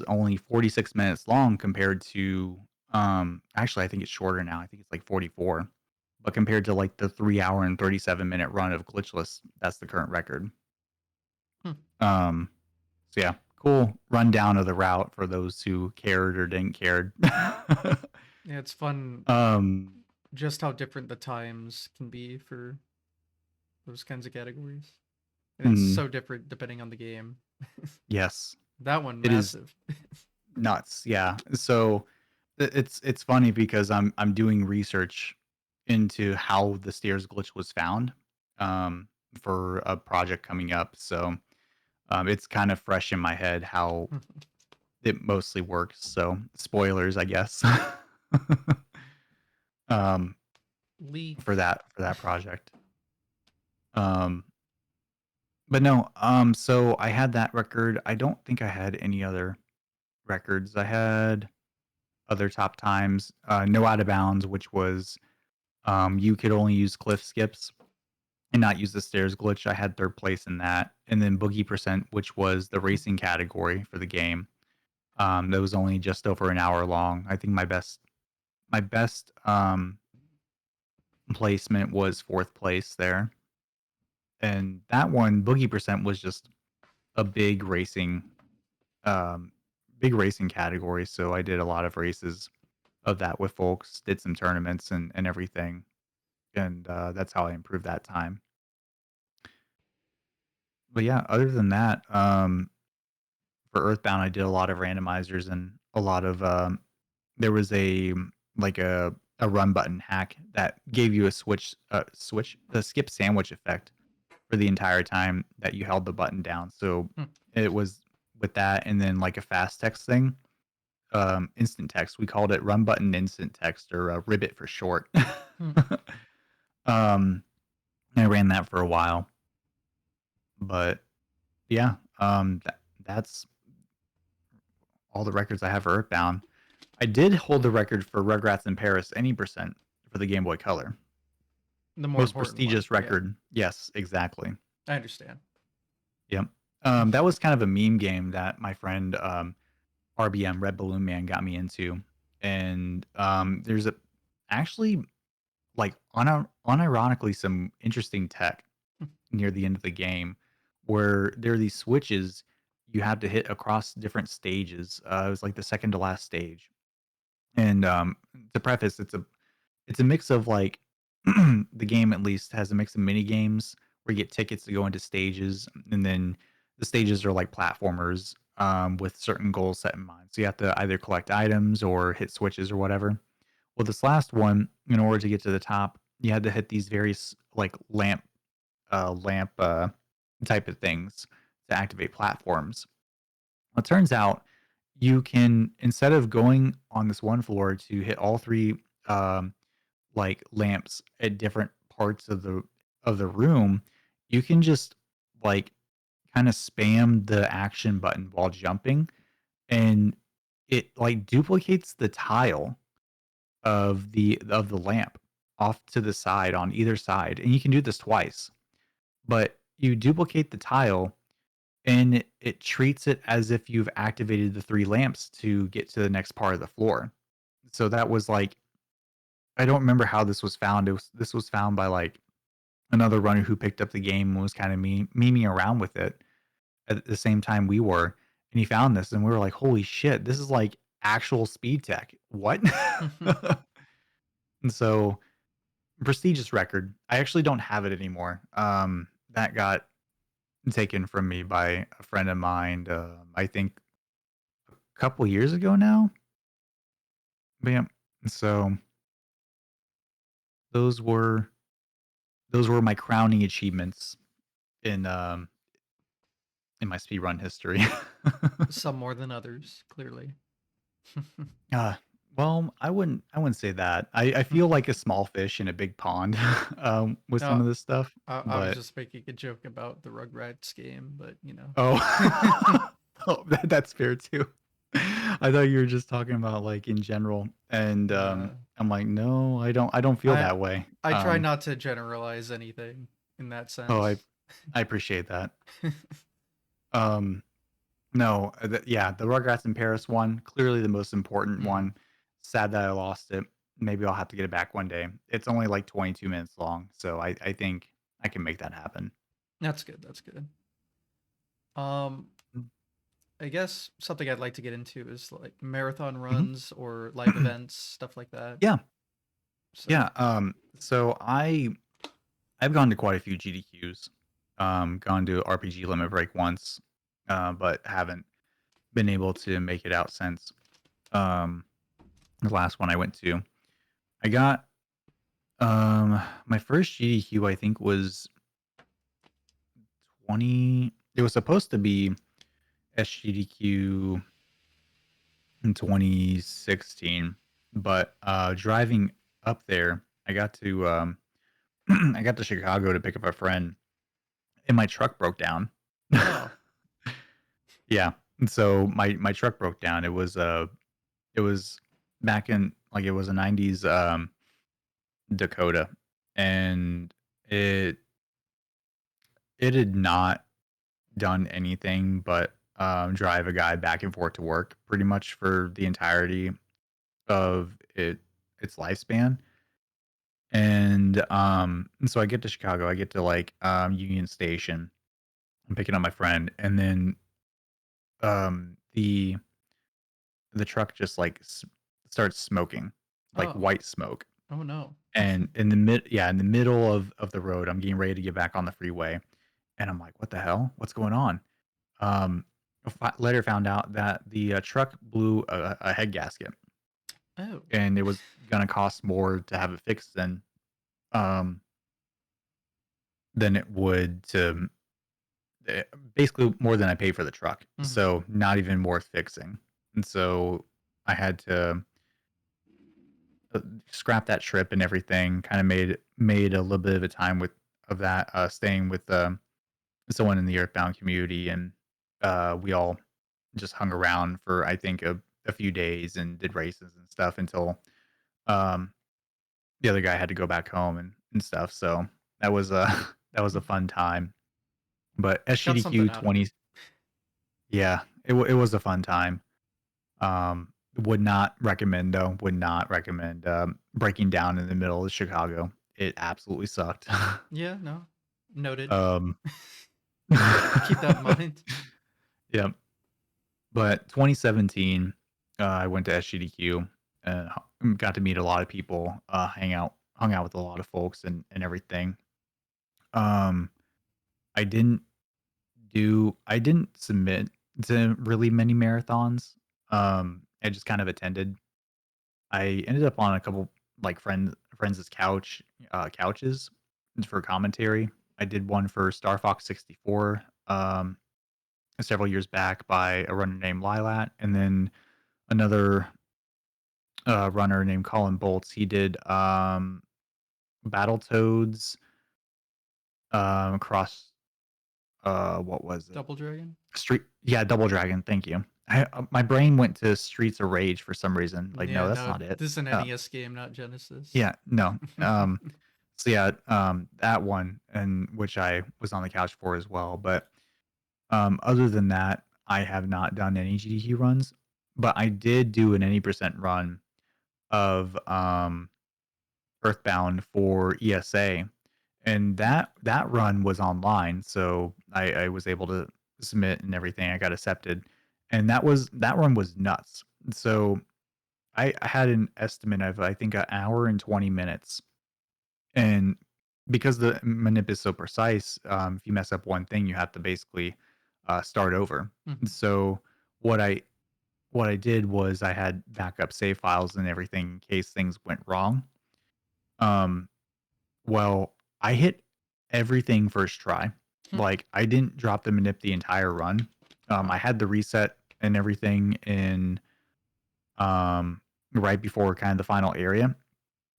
Speaker 2: only 46 minutes long compared to actually I think it's shorter now. I think it's like 44. But compared to like the 3 hour and 37-minute run of Glitchless, that's the current record.
Speaker 1: Hmm.
Speaker 2: Um so yeah, cool rundown of the route for those who cared or didn't cared.
Speaker 1: Yeah, it's fun
Speaker 2: um
Speaker 1: just how different the times can be for those kinds of categories. And it's
Speaker 2: mm,
Speaker 1: so different depending on the game.
Speaker 2: yes,
Speaker 1: That one
Speaker 2: it is
Speaker 1: massive.
Speaker 2: nuts. Yeah. So it's funny because I'm doing research into how the stairs glitch was found um, for a project coming up. So it's kind of fresh in my head how it mostly works. So spoilers, I guess, um,
Speaker 1: Leak.
Speaker 2: for that project. Um, but no, so I had that record. I don't think I had any other records. I had other top times. No out of bounds, which was you could only use cliff skips and not use the stairs glitch. I had third place in that. And then Boogie Percent, which was the racing category for the game. That was only just over an hour long. I think my best placement was fourth place there. And that one, Boogie Percent, was just a um, big racing category. So I did a lot of races of that with folks, did some tournaments and everything. And that's how I improved that time. But yeah, other than that, for Earthbound, I did a lot of randomizers and a lot of there was like a run button hack that gave you a the skip sandwich effect for the entire time that you held the button down. So
Speaker 1: Hmm.
Speaker 2: it was with that, and then like a fast text thing, instant text. We called it run button instant text, or ribbit for short.
Speaker 1: Hmm.
Speaker 2: um, I ran that for a while, but yeah, that's all the records I have for Earthbound. I did hold the record for Rugrats in Paris any percent for the Game Boy Color.
Speaker 1: The more
Speaker 2: Most
Speaker 1: important one.
Speaker 2: prestigious
Speaker 1: Yeah,
Speaker 2: record. Yes, exactly.
Speaker 1: I understand.
Speaker 2: Yep. That was kind of a meme game that my friend RBM Red Balloon Man got me into, and there's a actually like unironically some interesting tech near the end of the game where there are these switches you have to hit across different stages. It was like the second to last stage, and to preface, it's a mix of like the game at least has a mix of mini games where you get tickets to go into stages, and then the stages are like platformers with certain goals set in mind. So you have to either collect items or hit switches or whatever. Well, this last one, in order to get to the top, you had to hit these various like lamp type of things to activate platforms. Well, it turns out you can, instead of going on this one floor to hit all three um, like lamps at different parts of the room, you can just like kind of spam the action button while jumping, and it like duplicates the tile of the lamp off to the side on either side, and you can do this twice. But you duplicate the tile, and it treats it as if you've activated the three lamps to get to the next part of the floor. So that was like, I don't remember how this was found. This was found by like another runner who picked up the game and was kind of memeing around with it at the same time we were, and he found this, and we were like, "Holy shit, this is like actual speed tech. What?" And so, prestigious record. I actually don't have it anymore. That got taken from me by a friend of mine, I think a couple years ago now. But yeah, so those were those were my crowning achievements in um in my speedrun history.
Speaker 1: Some more than others, clearly.
Speaker 2: Uh, well, I wouldn't say that. I feel like a small fish in a big pond with some
Speaker 1: No,
Speaker 2: of this stuff,
Speaker 1: I was
Speaker 2: but
Speaker 1: just making a joke about the Rugrats game, but you know.
Speaker 2: oh, oh that's fair too. I thought you were just talking about like in general, and
Speaker 1: Nah.
Speaker 2: I'm like, no, I don't feel
Speaker 1: I
Speaker 2: that way.
Speaker 1: I try not to generalize anything in that
Speaker 2: Oh,
Speaker 1: sense.
Speaker 2: I appreciate that. Um, no, yeah, the Rugrats in Paris one, clearly the most important
Speaker 1: Hmm.
Speaker 2: one. Sad that I lost it. Maybe I'll have to get it back one day. It's only like 22 minutes long, so I think I can make that happen.
Speaker 1: That's good. That's good. Um, I guess something I'd like to get into is like marathon
Speaker 2: Mhm.
Speaker 1: runs or live events, stuff like that.
Speaker 2: Yeah,
Speaker 1: So,
Speaker 2: yeah. So I've gone to quite a few GDQs. Gone to RPG Limit Break once, but haven't been able to make it out since. Um, the last one I went to, I got my first GDQ. I think was 20. It was supposed to be SGDQ in 2016, but driving up there, I got to I got to Chicago to pick up a friend, and my truck broke down.
Speaker 1: oh,
Speaker 2: Yeah, and so my truck broke down. It was back in like it was a 90s Dakota, and it it had not done anything but drive a guy back and forth to work pretty much for the entirety of its lifespan. And so I get to Chicago, I get to like Union Station. I'm picking up my friend, and then the truck just like starts smoking, like
Speaker 1: oh,
Speaker 2: white smoke.
Speaker 1: oh no.
Speaker 2: And in the middle of the road, I'm getting ready to get back on the freeway, and I'm like, "What the hell? What's going on?" Um, later found out that the truck blew a head gasket.
Speaker 1: Oh.
Speaker 2: and it was gonna cost more to have it fixed um than it would to eh, basically more than I paid for the truck.
Speaker 1: Mhm.
Speaker 2: So not even worth fixing. And so I had to scrap that trip and everything. Kind of made a little bit of a time with of that staying with someone in the Earthbound community, and we all just hung around for I think a few days and did races and stuff until um, the other guy had to go back home and stuff. So that was a that was a
Speaker 1: Mhm.
Speaker 2: fun time. But
Speaker 1: Got something
Speaker 2: SGDQ
Speaker 1: out of it.
Speaker 2: 20, yeah, it was a fun time. Would not recommend though. Would not recommend breaking down in the middle of Chicago. It absolutely sucked.
Speaker 1: Yeah, no. Noted.
Speaker 2: um,
Speaker 1: I'll keep that in mind.
Speaker 2: yeah, but 2017, I went to SGDQ and got to meet a lot of people, hung out with a lot of folks and everything. Um, I didn't I didn't submit to really many marathons. I just kind of attended. I ended up on a couple like friends' couches for commentary. I did one for Star Fox 64 several years back by a runner named Lilat, and then another runner named Colin Bolts. He did Battletoads across what was it?
Speaker 1: Double Dragon?
Speaker 2: Street, yeah, Double Dragon. Thank you. My brain went to Streets of Rage for some reason. Like, no,
Speaker 1: Yeah,
Speaker 2: that's
Speaker 1: no.
Speaker 2: not it.
Speaker 1: This is an NES game, not Genesis.
Speaker 2: Yeah, no. So yeah, that one, and which I was on the couch for as well. But other than that, I have not done any GDQ runs. But I did do an 80% run of Earthbound for ESA, and that run was online, so I was able to submit and everything. I got accepted, and that run was nuts. So I had an estimate of I think an hour and 20 minutes, and because the manip is so precise, if you mess up one thing, you have to basically start over.
Speaker 1: Mhm.
Speaker 2: So what I what I did was I had backup save files and everything in case things went wrong. Um, Well, I hit everything first try. Like, I didn't drop the manip the entire run. I
Speaker 1: Wow.
Speaker 2: had the reset and everything in um, right before kind of the final area,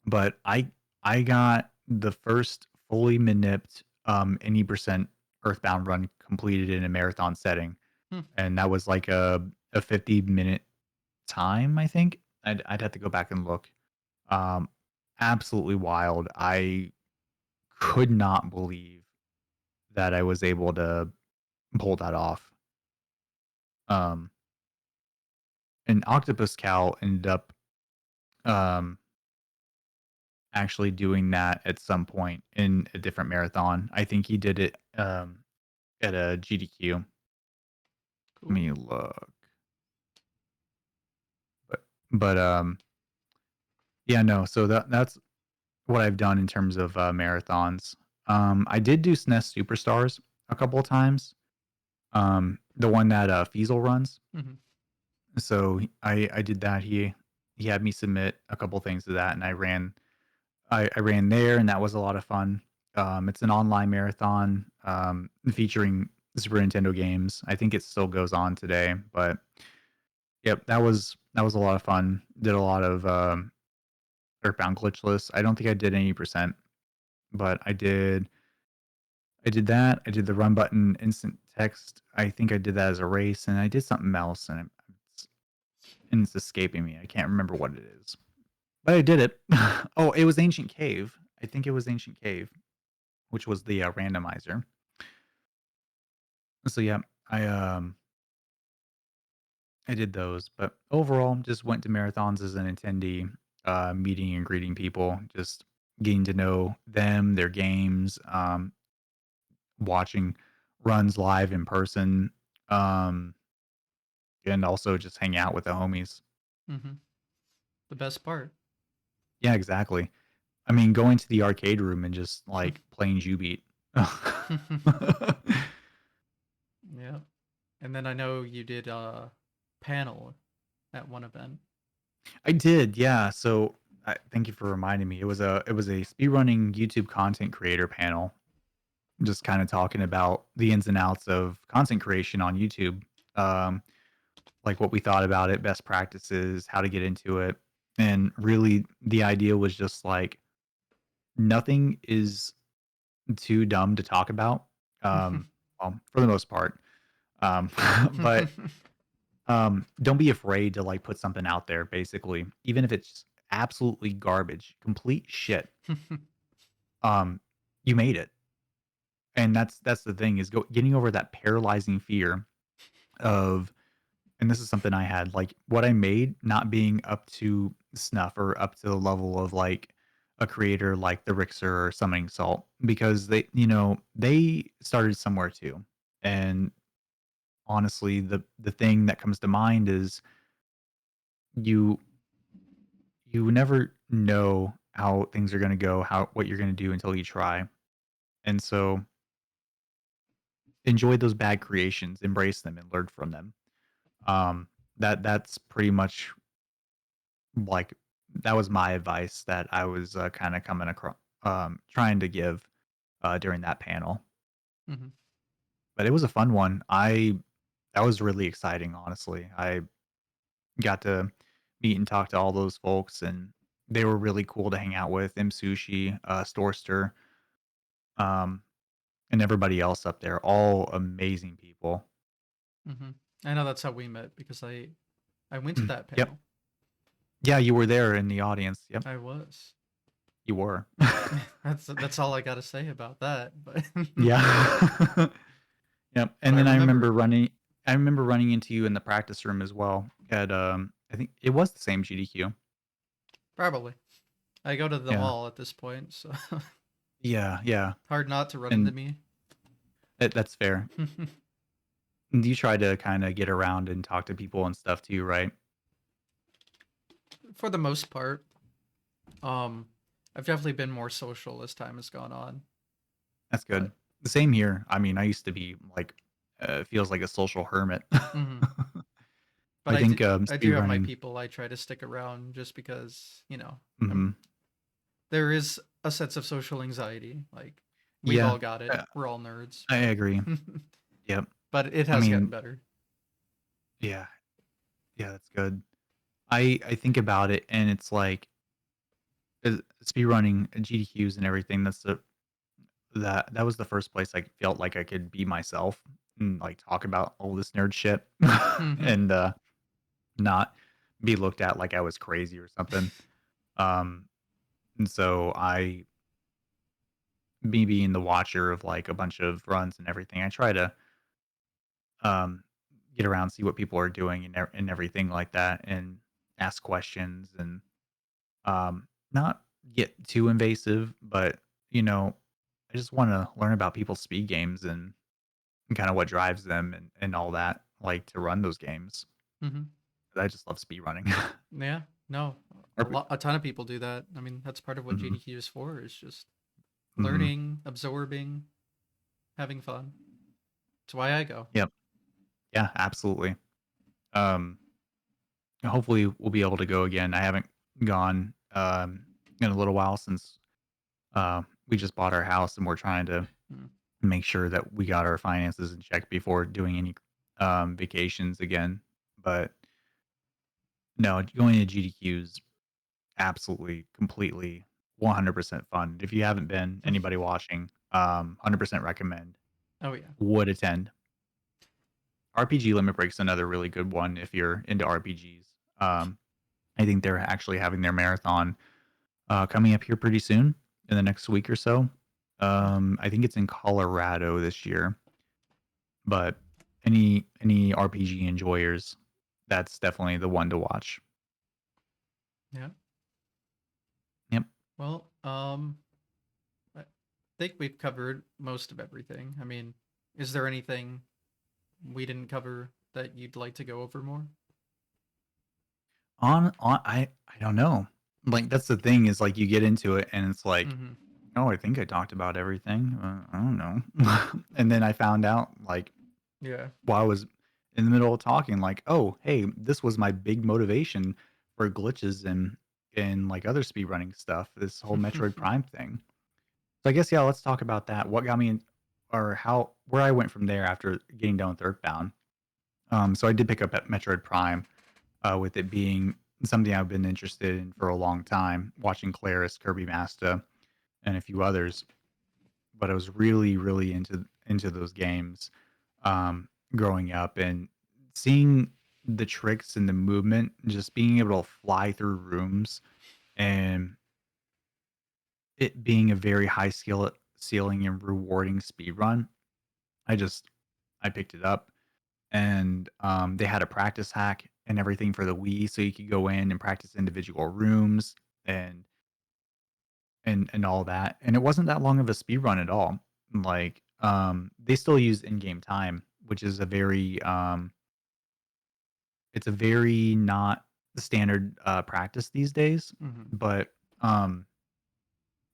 Speaker 2: but I got the first fully manipped 80% Earthbound run completed in a marathon setting,
Speaker 1: Hmm.
Speaker 2: and that was like a 50-minute time, I think. I'd have to go back and look. Um, Absolutely wild. I could not believe that I was able to pull that off. Um, and Octopus Cow ended up um, actually doing that at some point in a different marathon. I think he did it at a GDQ. Let
Speaker 1: Cool.
Speaker 2: me look, but yeah, no. So that's what I've done in terms of marathons. I did do SNES Superstars a couple of times. The one that Fiesel runs.
Speaker 1: Mhm.
Speaker 2: So I did that. He had me submit a couple things to that, and I ran there, and that was a lot of fun. It's an online marathon featuring Super Nintendo games. I think it still goes on today, but yep, that was a lot of fun. Did a lot of Earthbound glitchless. I don't think I did 80%, but I did that. I did the run button instant text. I think I did that as a race, and I did something else, and it's escaping me. I can't remember what it is. But I did it. Oh, it was Ancient Cave. I think it was Ancient Cave, which was the randomizer. So yeah, I um I did those, but overall, just went to marathons as an attendee, meeting and greeting people, just getting to know them, their games, watching runs live in person, um, and also just hang out with the homies.
Speaker 1: Mhm. The best part.
Speaker 2: Yeah, exactly. I mean, going to the arcade room and just like playing Beat.
Speaker 1: Yeah. And then I know you did a panel at one event.
Speaker 2: I did, yeah. So thank you for reminding me. It was a speedrunning YouTube content creator panel, just kind of talking about the ins and outs of content creation on YouTube, um, like what we thought about it, best practices, how to get into it, and really the idea was just like nothing is too dumb to talk about, well, for the most part. Um, but don't be afraid to like put something out there. Basically, even if it's absolutely garbage, complete shit. Um, you made it, and that's the thing is getting over that paralyzing fear of. And this is something I had like what I made not being up to snuff or up to the level of like a creator like the Rixer or Summoning Salt because they started somewhere too. And honestly, the thing that comes to mind is you you never know how things are going to go, how what you're going to do until you try. And so enjoy those bad creations, embrace them and learn from them. Um that's pretty much like that was my advice that I was kind of coming across trying to give during that panel.
Speaker 1: Mhm.
Speaker 2: But it was a fun one. I That was really exciting, honestly. I got to meet and talk to all those folks, and they were really cool to hang out with. M Sushi, Storster, um, and everybody else up there. All amazing people.
Speaker 1: Mhm. I know that's how we met because I went to that
Speaker 2: Yep.
Speaker 1: panel.
Speaker 2: Yeah, you were there in the audience. Yep,
Speaker 1: I was.
Speaker 2: you were.
Speaker 1: That's all I got to say about that, but
Speaker 2: Yeah. Yep.
Speaker 1: but
Speaker 2: And
Speaker 1: I
Speaker 2: then
Speaker 1: remember it.
Speaker 2: I remember running into you in the practice room as well at I think it was the same GDQ.
Speaker 1: Probably. I go to them
Speaker 2: Yeah.
Speaker 1: all at this point, so
Speaker 2: Yeah, yeah.
Speaker 1: hard not to run into
Speaker 2: And
Speaker 1: me.
Speaker 2: that's fair. And you try to kind of get around and talk to people and stuff too, right?
Speaker 1: For the most part, um, I've definitely been more social as time has gone on,
Speaker 2: That's
Speaker 1: but
Speaker 2: good. The same here. I mean, I used to be like feels like a social hermit.
Speaker 1: mhm. But
Speaker 2: I think
Speaker 1: I do
Speaker 2: speed
Speaker 1: have my
Speaker 2: running.
Speaker 1: people I try to stick around just because,
Speaker 2: Mhm.
Speaker 1: there is a sense of social anxiety. Like we've
Speaker 2: Yeah.
Speaker 1: all got it.
Speaker 2: uh,
Speaker 1: We're all nerds,
Speaker 2: I agree. Yep.
Speaker 1: but it
Speaker 2: I
Speaker 1: has gotten
Speaker 2: mean,
Speaker 1: better.
Speaker 2: yeah. Yeah, that's good. I think about it and it's like speed running GDQs and everything. That was the first place I felt like I could be myself and like talk about all this nerd shit and not be looked at like I was crazy or something. Um, and so me being the watcher of like a bunch of runs and everything, I try to um get around, see what people are doing and everything like that, and ask questions and not get too invasive, but you know, I just want to learn about people's speed games and kind of what drives them and all that, like to run those games.
Speaker 1: hmm
Speaker 2: 'Cause I just love speed running.
Speaker 1: Yeah, no, a ton of people do that. I mean, that's part of what
Speaker 2: Hmm.
Speaker 1: GDQ is for, is just
Speaker 2: Hmm.
Speaker 1: learning, absorbing, having fun. That's why I go.
Speaker 2: Yep. Yeah, absolutely. Um, Hopefully we'll be able to go again. I haven't gone in a little while since we just bought our house and we're trying to
Speaker 1: Mm.
Speaker 2: make sure that we got our finances in check before doing any vacations again. But no, going to GDQ is absolutely, completely, 100% fun. If you haven't been, anybody watching, 100% recommend.
Speaker 1: Oh yeah.
Speaker 2: Would attend. RPG Limit Break's another really good one if you're into RPGs. I think they're actually having their marathon coming up here pretty soon in the next week or so. I think it's in Colorado this year, but any RPG enjoyers, that's definitely the one to watch.
Speaker 1: Yeah.
Speaker 2: Yep.
Speaker 1: Well, I think we've covered most of everything. I mean, is there anything we didn't cover that you'd like to go over more?
Speaker 2: On I don't know. Like that's the thing is like you get into it and it's like,
Speaker 1: Mm-hmm.
Speaker 2: oh, I think I talked about everything. I don't know. And then I found out like
Speaker 1: Yeah.
Speaker 2: while I was in the middle of talking, like, oh, hey, this was my big motivation for glitches in like other speedrunning stuff, this whole Metroid Prime thing. So I guess yeah, let's talk about that. What got me or how where I went from there after getting done with Earthbound. So I did pick up at Metroid Prime, with it being something I've been interested in for a long time, watching Claris, Kirby Masta, and a few others. But I was really, really into those games growing up, and seeing the tricks and the movement, just being able to fly through rooms, and it being a very high skill ceiling and rewarding speed run. I just I picked it up, and they had a practice hack and everything for the Wii, so you could go in and practice individual rooms and and all that. And it wasn't that long of a speed run at all. Like they still use in-game time, which is a very it's a very not standard practice these days.
Speaker 1: Hmm.
Speaker 2: But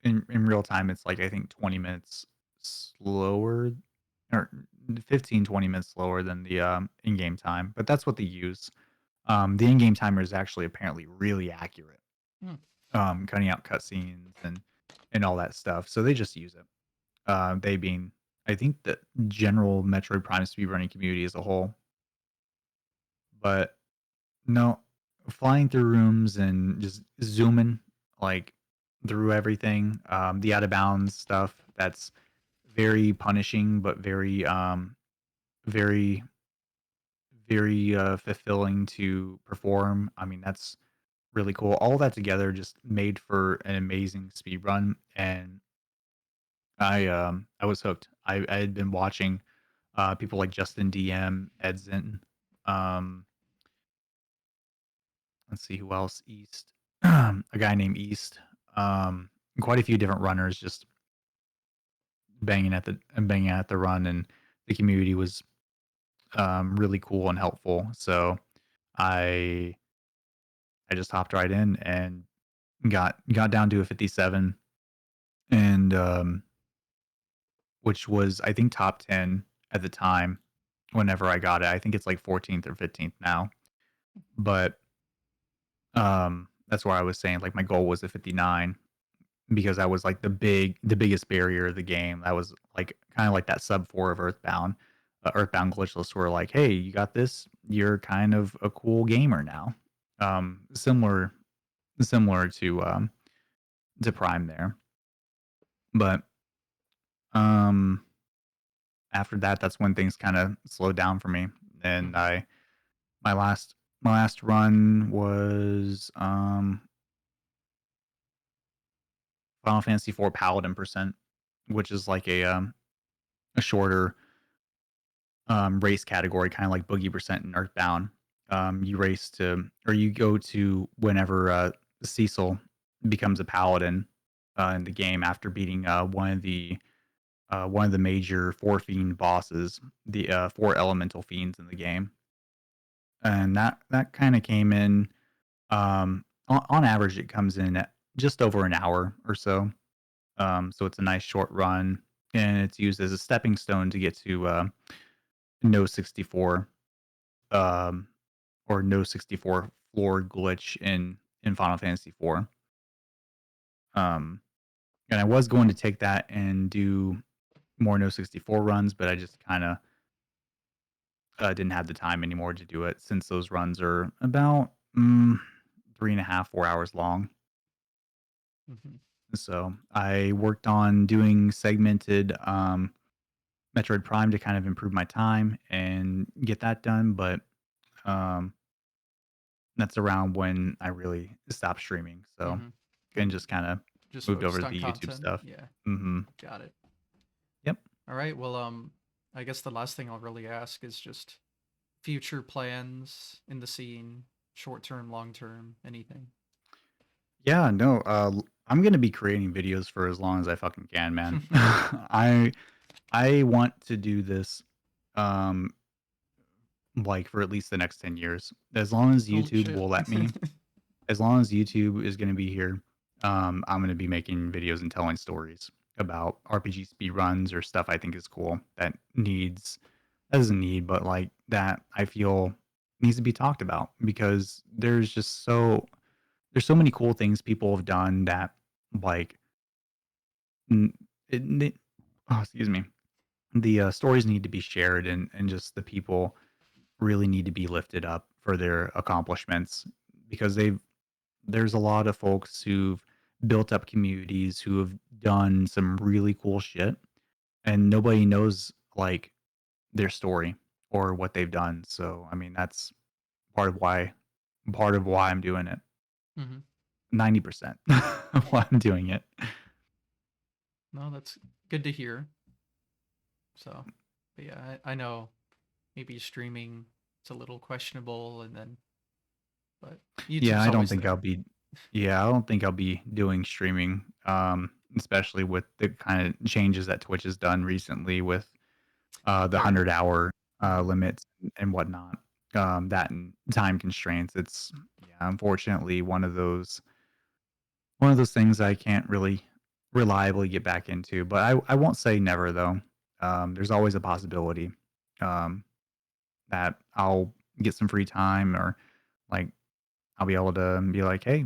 Speaker 2: in real time, it's like I think 20 minutes slower, or 15 20 minutes slower than the in-game time. But that's what they use. The in-game timer is actually apparently really accurate,
Speaker 1: Hmm.
Speaker 2: cutting out cutscenes and all that stuff. So they just use it. They being, I think, the general Metroid Prime speedrunning community as a whole. But no, flying through rooms and just zooming like through everything. The out of bounds stuff, that's very punishing, but very, very fulfilling to perform. I mean, that's really cool. All that together just made for an amazing speed run, and I was hooked. I had been watching people like Justin DM, Edzin, um, let's see who else, East, a guy named East, quite a few different runners just banging at the run, and the community was really cool and helpful. So I I just hopped right in and got down to a 57, and which was, I think, top 10 at the time whenever I got it. I think it's like 14th or 15th now. But that's why I was saying like my goal was a 59, because that was like the biggest barrier of the game. That was like kind of like that sub 4 of Earthbound. Earthbound glitchless were like, "Hey, you got this. You're kind of a cool gamer now." Similar to Prime there. But um after that, that's when things kind of slowed down for me, and
Speaker 1: Hmm.
Speaker 2: my last my last run was Final Fantasy 4 Paladin percent, which is like a shorter race category, kind of like Boogie percent in Earthbound. You race to, or you go to whenever Cecil becomes a paladin in the game after beating one of the major four fiend bosses, the four elemental fiends in the game. And that kind of came in, on average it comes in at just over an hour or so. So it's a nice short run, and it's used as a stepping stone to get to no 64, um, or no 64 floor glitch in Final Fantasy 4. Um, and I was going to take that and do more no 64 runs, but I just kind of didn't have the time anymore to do it, since those runs are about 3.5 4 hours long.
Speaker 1: Hmm.
Speaker 2: So I worked on doing segmented Metroid Prime to kind of improve my time and get that done, but um, that's around when I really stopped streaming. So
Speaker 1: Hmm.
Speaker 2: and
Speaker 1: And
Speaker 2: just kind of
Speaker 1: just
Speaker 2: moved over
Speaker 1: focused
Speaker 2: to
Speaker 1: on
Speaker 2: the YouTube
Speaker 1: content.
Speaker 2: stuff.
Speaker 1: Yeah,
Speaker 2: Hmm.
Speaker 1: got it.
Speaker 2: Yep.
Speaker 1: All right. Well, I guess the last thing I'll really ask is just future plans in the scene, short term, long term, anything.
Speaker 2: Yeah. No. I'm gonna be creating videos for as long as I fucking can, man. I want to do this, um, like for at least the next 10 years, as long as
Speaker 1: Holy
Speaker 2: YouTube
Speaker 1: shit.
Speaker 2: will let me. As long as YouTube is going to be here, I'm going to be making videos and telling stories about RPG speed runs or stuff I think is cool, that needs, that doesn't need, but like that I feel needs to be talked about because there's so many cool things people have done that like n- it, oh, excuse me. The stories need to be shared, and just the people really need to be lifted up for their accomplishments because there's a lot of folks who've built up communities who have done some really cool shit, and nobody knows like their story or what they've done. So I mean that's part of why I'm doing it.
Speaker 1: Hmm.
Speaker 2: 90% of why I'm doing it.
Speaker 1: No, that's good to hear. So, but yeah, I know maybe streaming it's a little questionable, and then but
Speaker 2: Yeah,
Speaker 1: YouTube's
Speaker 2: I don't
Speaker 1: always
Speaker 2: think
Speaker 1: there.
Speaker 2: I don't think I'll be doing streaming, especially with the kind of changes that Twitch has done recently with the
Speaker 1: Fair.
Speaker 2: 100-hour
Speaker 1: Hmm.
Speaker 2: limits and whatnot. That and time constraints. It's yeah, unfortunately one of those things I can't really reliably get back into. But I won't say never though. There's always a possibility um, that I'll get some free time or like I'll be able to be like, hey,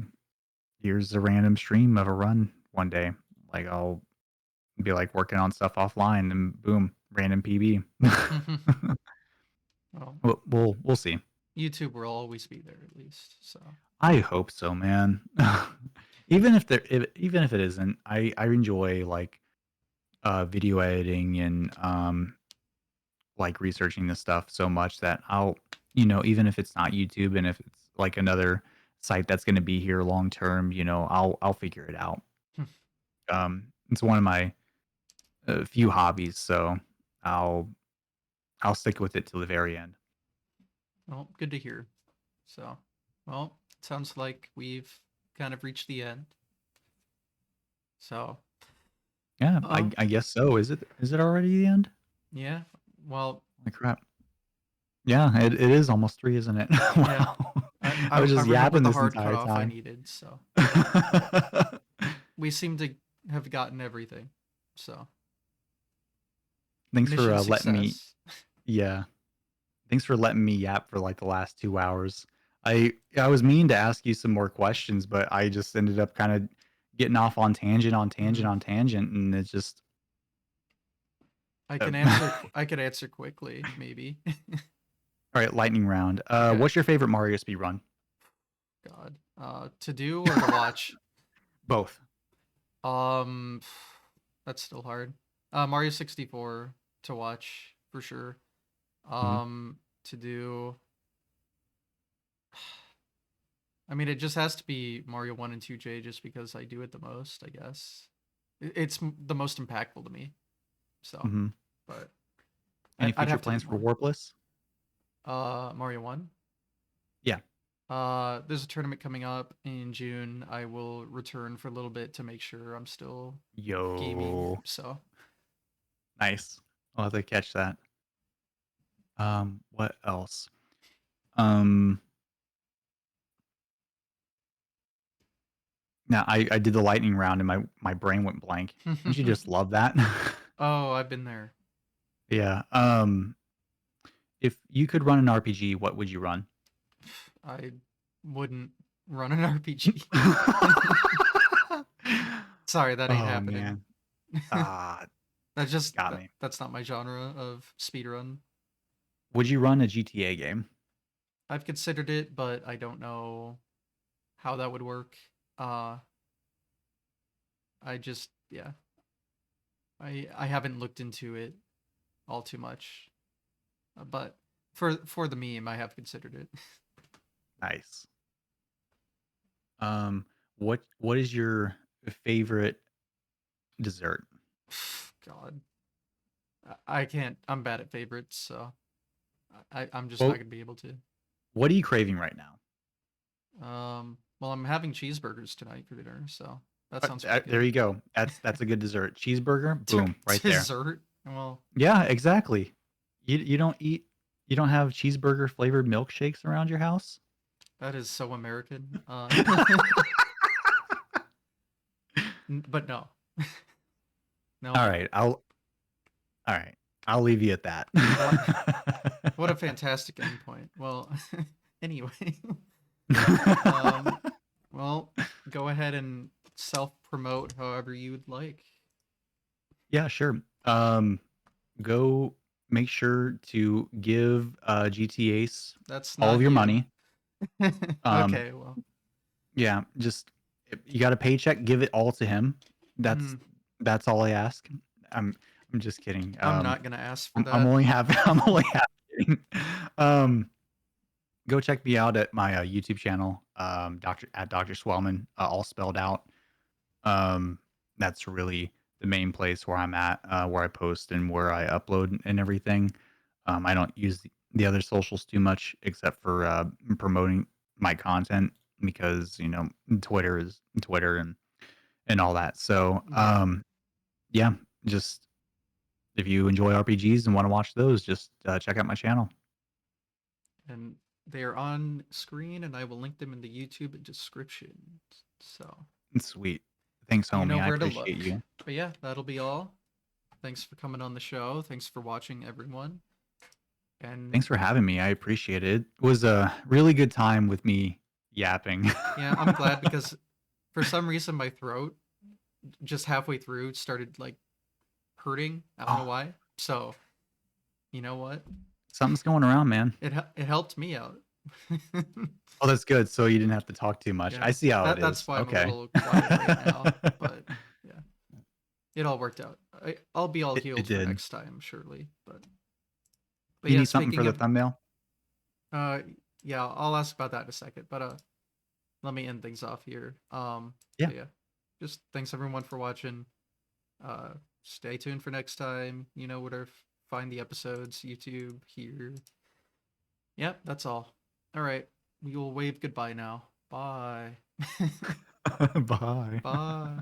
Speaker 2: here's a random stream of a run one day. Like I'll be like working on stuff offline and boom, random PB.
Speaker 1: Well,
Speaker 2: We'll see.
Speaker 1: YouTube will always be there at least. So,
Speaker 2: I hope so, man. Even if it isn't, I enjoy like video editing and like researching this stuff so much that I'll even if it's not YouTube and if it's like another site that's going to be here long term, I'll figure it out. It's one of my few hobbies, so I'll I'll stick with it till the very end.
Speaker 1: well, good to hear. So, well, it sounds like we've kind of reached the end. So,
Speaker 2: Yeah,
Speaker 1: um,
Speaker 2: I guess so. Is it already the end?
Speaker 1: yeah. Well,
Speaker 2: Like crap. Yeah, it is almost 3, isn't it?
Speaker 1: yeah.
Speaker 2: Wow. I was
Speaker 1: I
Speaker 2: just
Speaker 1: remember
Speaker 2: yapping
Speaker 1: the
Speaker 2: this
Speaker 1: hard
Speaker 2: entire
Speaker 1: cutoff I
Speaker 2: time.
Speaker 1: needed. So, we seem to have gotten everything. So,
Speaker 2: Thanks for
Speaker 1: mission
Speaker 2: letting me
Speaker 1: success.
Speaker 2: yeah. Thanks for letting me yap for like the last 2 hours. I was meaning to ask you some more questions, but I just ended up kind of getting off on tangent on tangent
Speaker 1: Mhm.
Speaker 2: on tangent and it's just
Speaker 1: I
Speaker 2: uh,
Speaker 1: can answer. I could answer quickly, maybe.
Speaker 2: all right, lightning round.
Speaker 1: Okay.
Speaker 2: What's your favorite Mario speed run?
Speaker 1: God. To do or to watch?
Speaker 2: Both.
Speaker 1: Um, that's still hard. Mario 64 to watch for sure.
Speaker 2: Mhm.
Speaker 1: To do. I mean, it just has to be Mario 1 and 2J just because I do it the most, I guess. It's the most impactful to me. So,
Speaker 2: Mhm.
Speaker 1: but
Speaker 2: Any
Speaker 1: I'd
Speaker 2: future
Speaker 1: have to do
Speaker 2: plans for
Speaker 1: more.
Speaker 2: Warpless?
Speaker 1: Mario 1.
Speaker 2: Yeah.
Speaker 1: There's a tournament coming up in June. I will return for a little bit to make sure I'm still gaming.
Speaker 2: Yo.
Speaker 1: So,
Speaker 2: Nice. I'll have to catch that. What else? Um, Now I did the lightning round and my brain went blank. Don't you just love that?
Speaker 1: oh, I've been there.
Speaker 2: Yeah. If you could run an RPG, what would you run?
Speaker 1: I wouldn't run an RPG. Sorry, that ain't
Speaker 2: Oh
Speaker 1: happening.
Speaker 2: man. Ah, got me.
Speaker 1: That's not my genre of speedrun.
Speaker 2: Would you run a GTA game?
Speaker 1: I've considered it, but I don't know how that would work. Uh I just yeah. I haven't looked into it all too much. But for the meme, I have considered it.
Speaker 2: Nice. What is your favorite dessert?
Speaker 1: God. I can't. I'm bad at favorites, so I'm just not
Speaker 2: Well,
Speaker 1: gonna be able to.
Speaker 2: what are you craving right now?
Speaker 1: Well, I'm having cheeseburgers tonight for dinner, so that sounds pretty
Speaker 2: There
Speaker 1: good.
Speaker 2: you go. That's a good dessert. Cheeseburger, boom, right there.
Speaker 1: Dessert? Well,
Speaker 2: Yeah, exactly. You don't have cheeseburger flavored milkshakes around your house?
Speaker 1: that is so American. But no, no,
Speaker 2: All
Speaker 1: no.
Speaker 2: right, I'll all right. I'll leave you at that.
Speaker 1: Li- What a fantastic endpoint. Well, anyway, um, well, go ahead and self-promote however you would like.
Speaker 2: Yeah, sure. Go make sure to give GT Ace
Speaker 1: That's
Speaker 2: all of
Speaker 1: not
Speaker 2: your
Speaker 1: you.
Speaker 2: money. Um,
Speaker 1: Okay, well,
Speaker 2: yeah, just you got a paycheck, give it all to him. That's
Speaker 1: mm,
Speaker 2: that's all I ask. I'm I'm just kidding.
Speaker 1: I'm not gonna ask for
Speaker 2: I'm
Speaker 1: that.
Speaker 2: only half I'm only half kidding. Um, Go check me out at my YouTube channel, Doctor Swellman, all spelled out. Um, that's really the main place where I'm at, where I post and where I upload and everything. I don't use the other socials too much except for promoting my content because Twitter is Twitter and all that. So
Speaker 1: Yeah,
Speaker 2: yeah, just if you enjoy RPGs and want to watch those, just check out my channel.
Speaker 1: and they are on screen, and I will link them in the YouTube description. So
Speaker 2: Sweet. Thanks,
Speaker 1: you know
Speaker 2: homie. I
Speaker 1: where to
Speaker 2: appreciate
Speaker 1: look.
Speaker 2: you.
Speaker 1: But yeah, that'll be all. Thanks for coming on the show. Thanks for watching, everyone. And
Speaker 2: Thanks for having me. I appreciate it. It was a really good time with me yapping.
Speaker 1: yeah, I'm glad because for some reason my throat just halfway through started like hurting. I don't know
Speaker 2: Oh,
Speaker 1: why. So you know what?
Speaker 2: something's going around, man.
Speaker 1: It helped me out.
Speaker 2: Oh, that's good. So you didn't have to talk too much. I
Speaker 1: Yeah,
Speaker 2: see how it
Speaker 1: that's
Speaker 2: is.
Speaker 1: why I'm a
Speaker 2: Okay.
Speaker 1: little quiet right now. But yeah, it all worked out. I'll be all
Speaker 2: It
Speaker 1: healed for
Speaker 2: did.
Speaker 1: next time, surely. But
Speaker 2: You
Speaker 1: yeah,
Speaker 2: need something for
Speaker 1: speaking
Speaker 2: the
Speaker 1: of
Speaker 2: thumbnail?
Speaker 1: uh, yeah, I'll ask about that in a second. But let me end things off here.
Speaker 2: Yeah.
Speaker 1: But yeah, just thanks everyone for watching. Uh, stay tuned for next time. You know where to find the episodes, YouTube here. Yep, that's all. All right, we will wave goodbye now. Bye.
Speaker 2: Bye.
Speaker 1: Bye.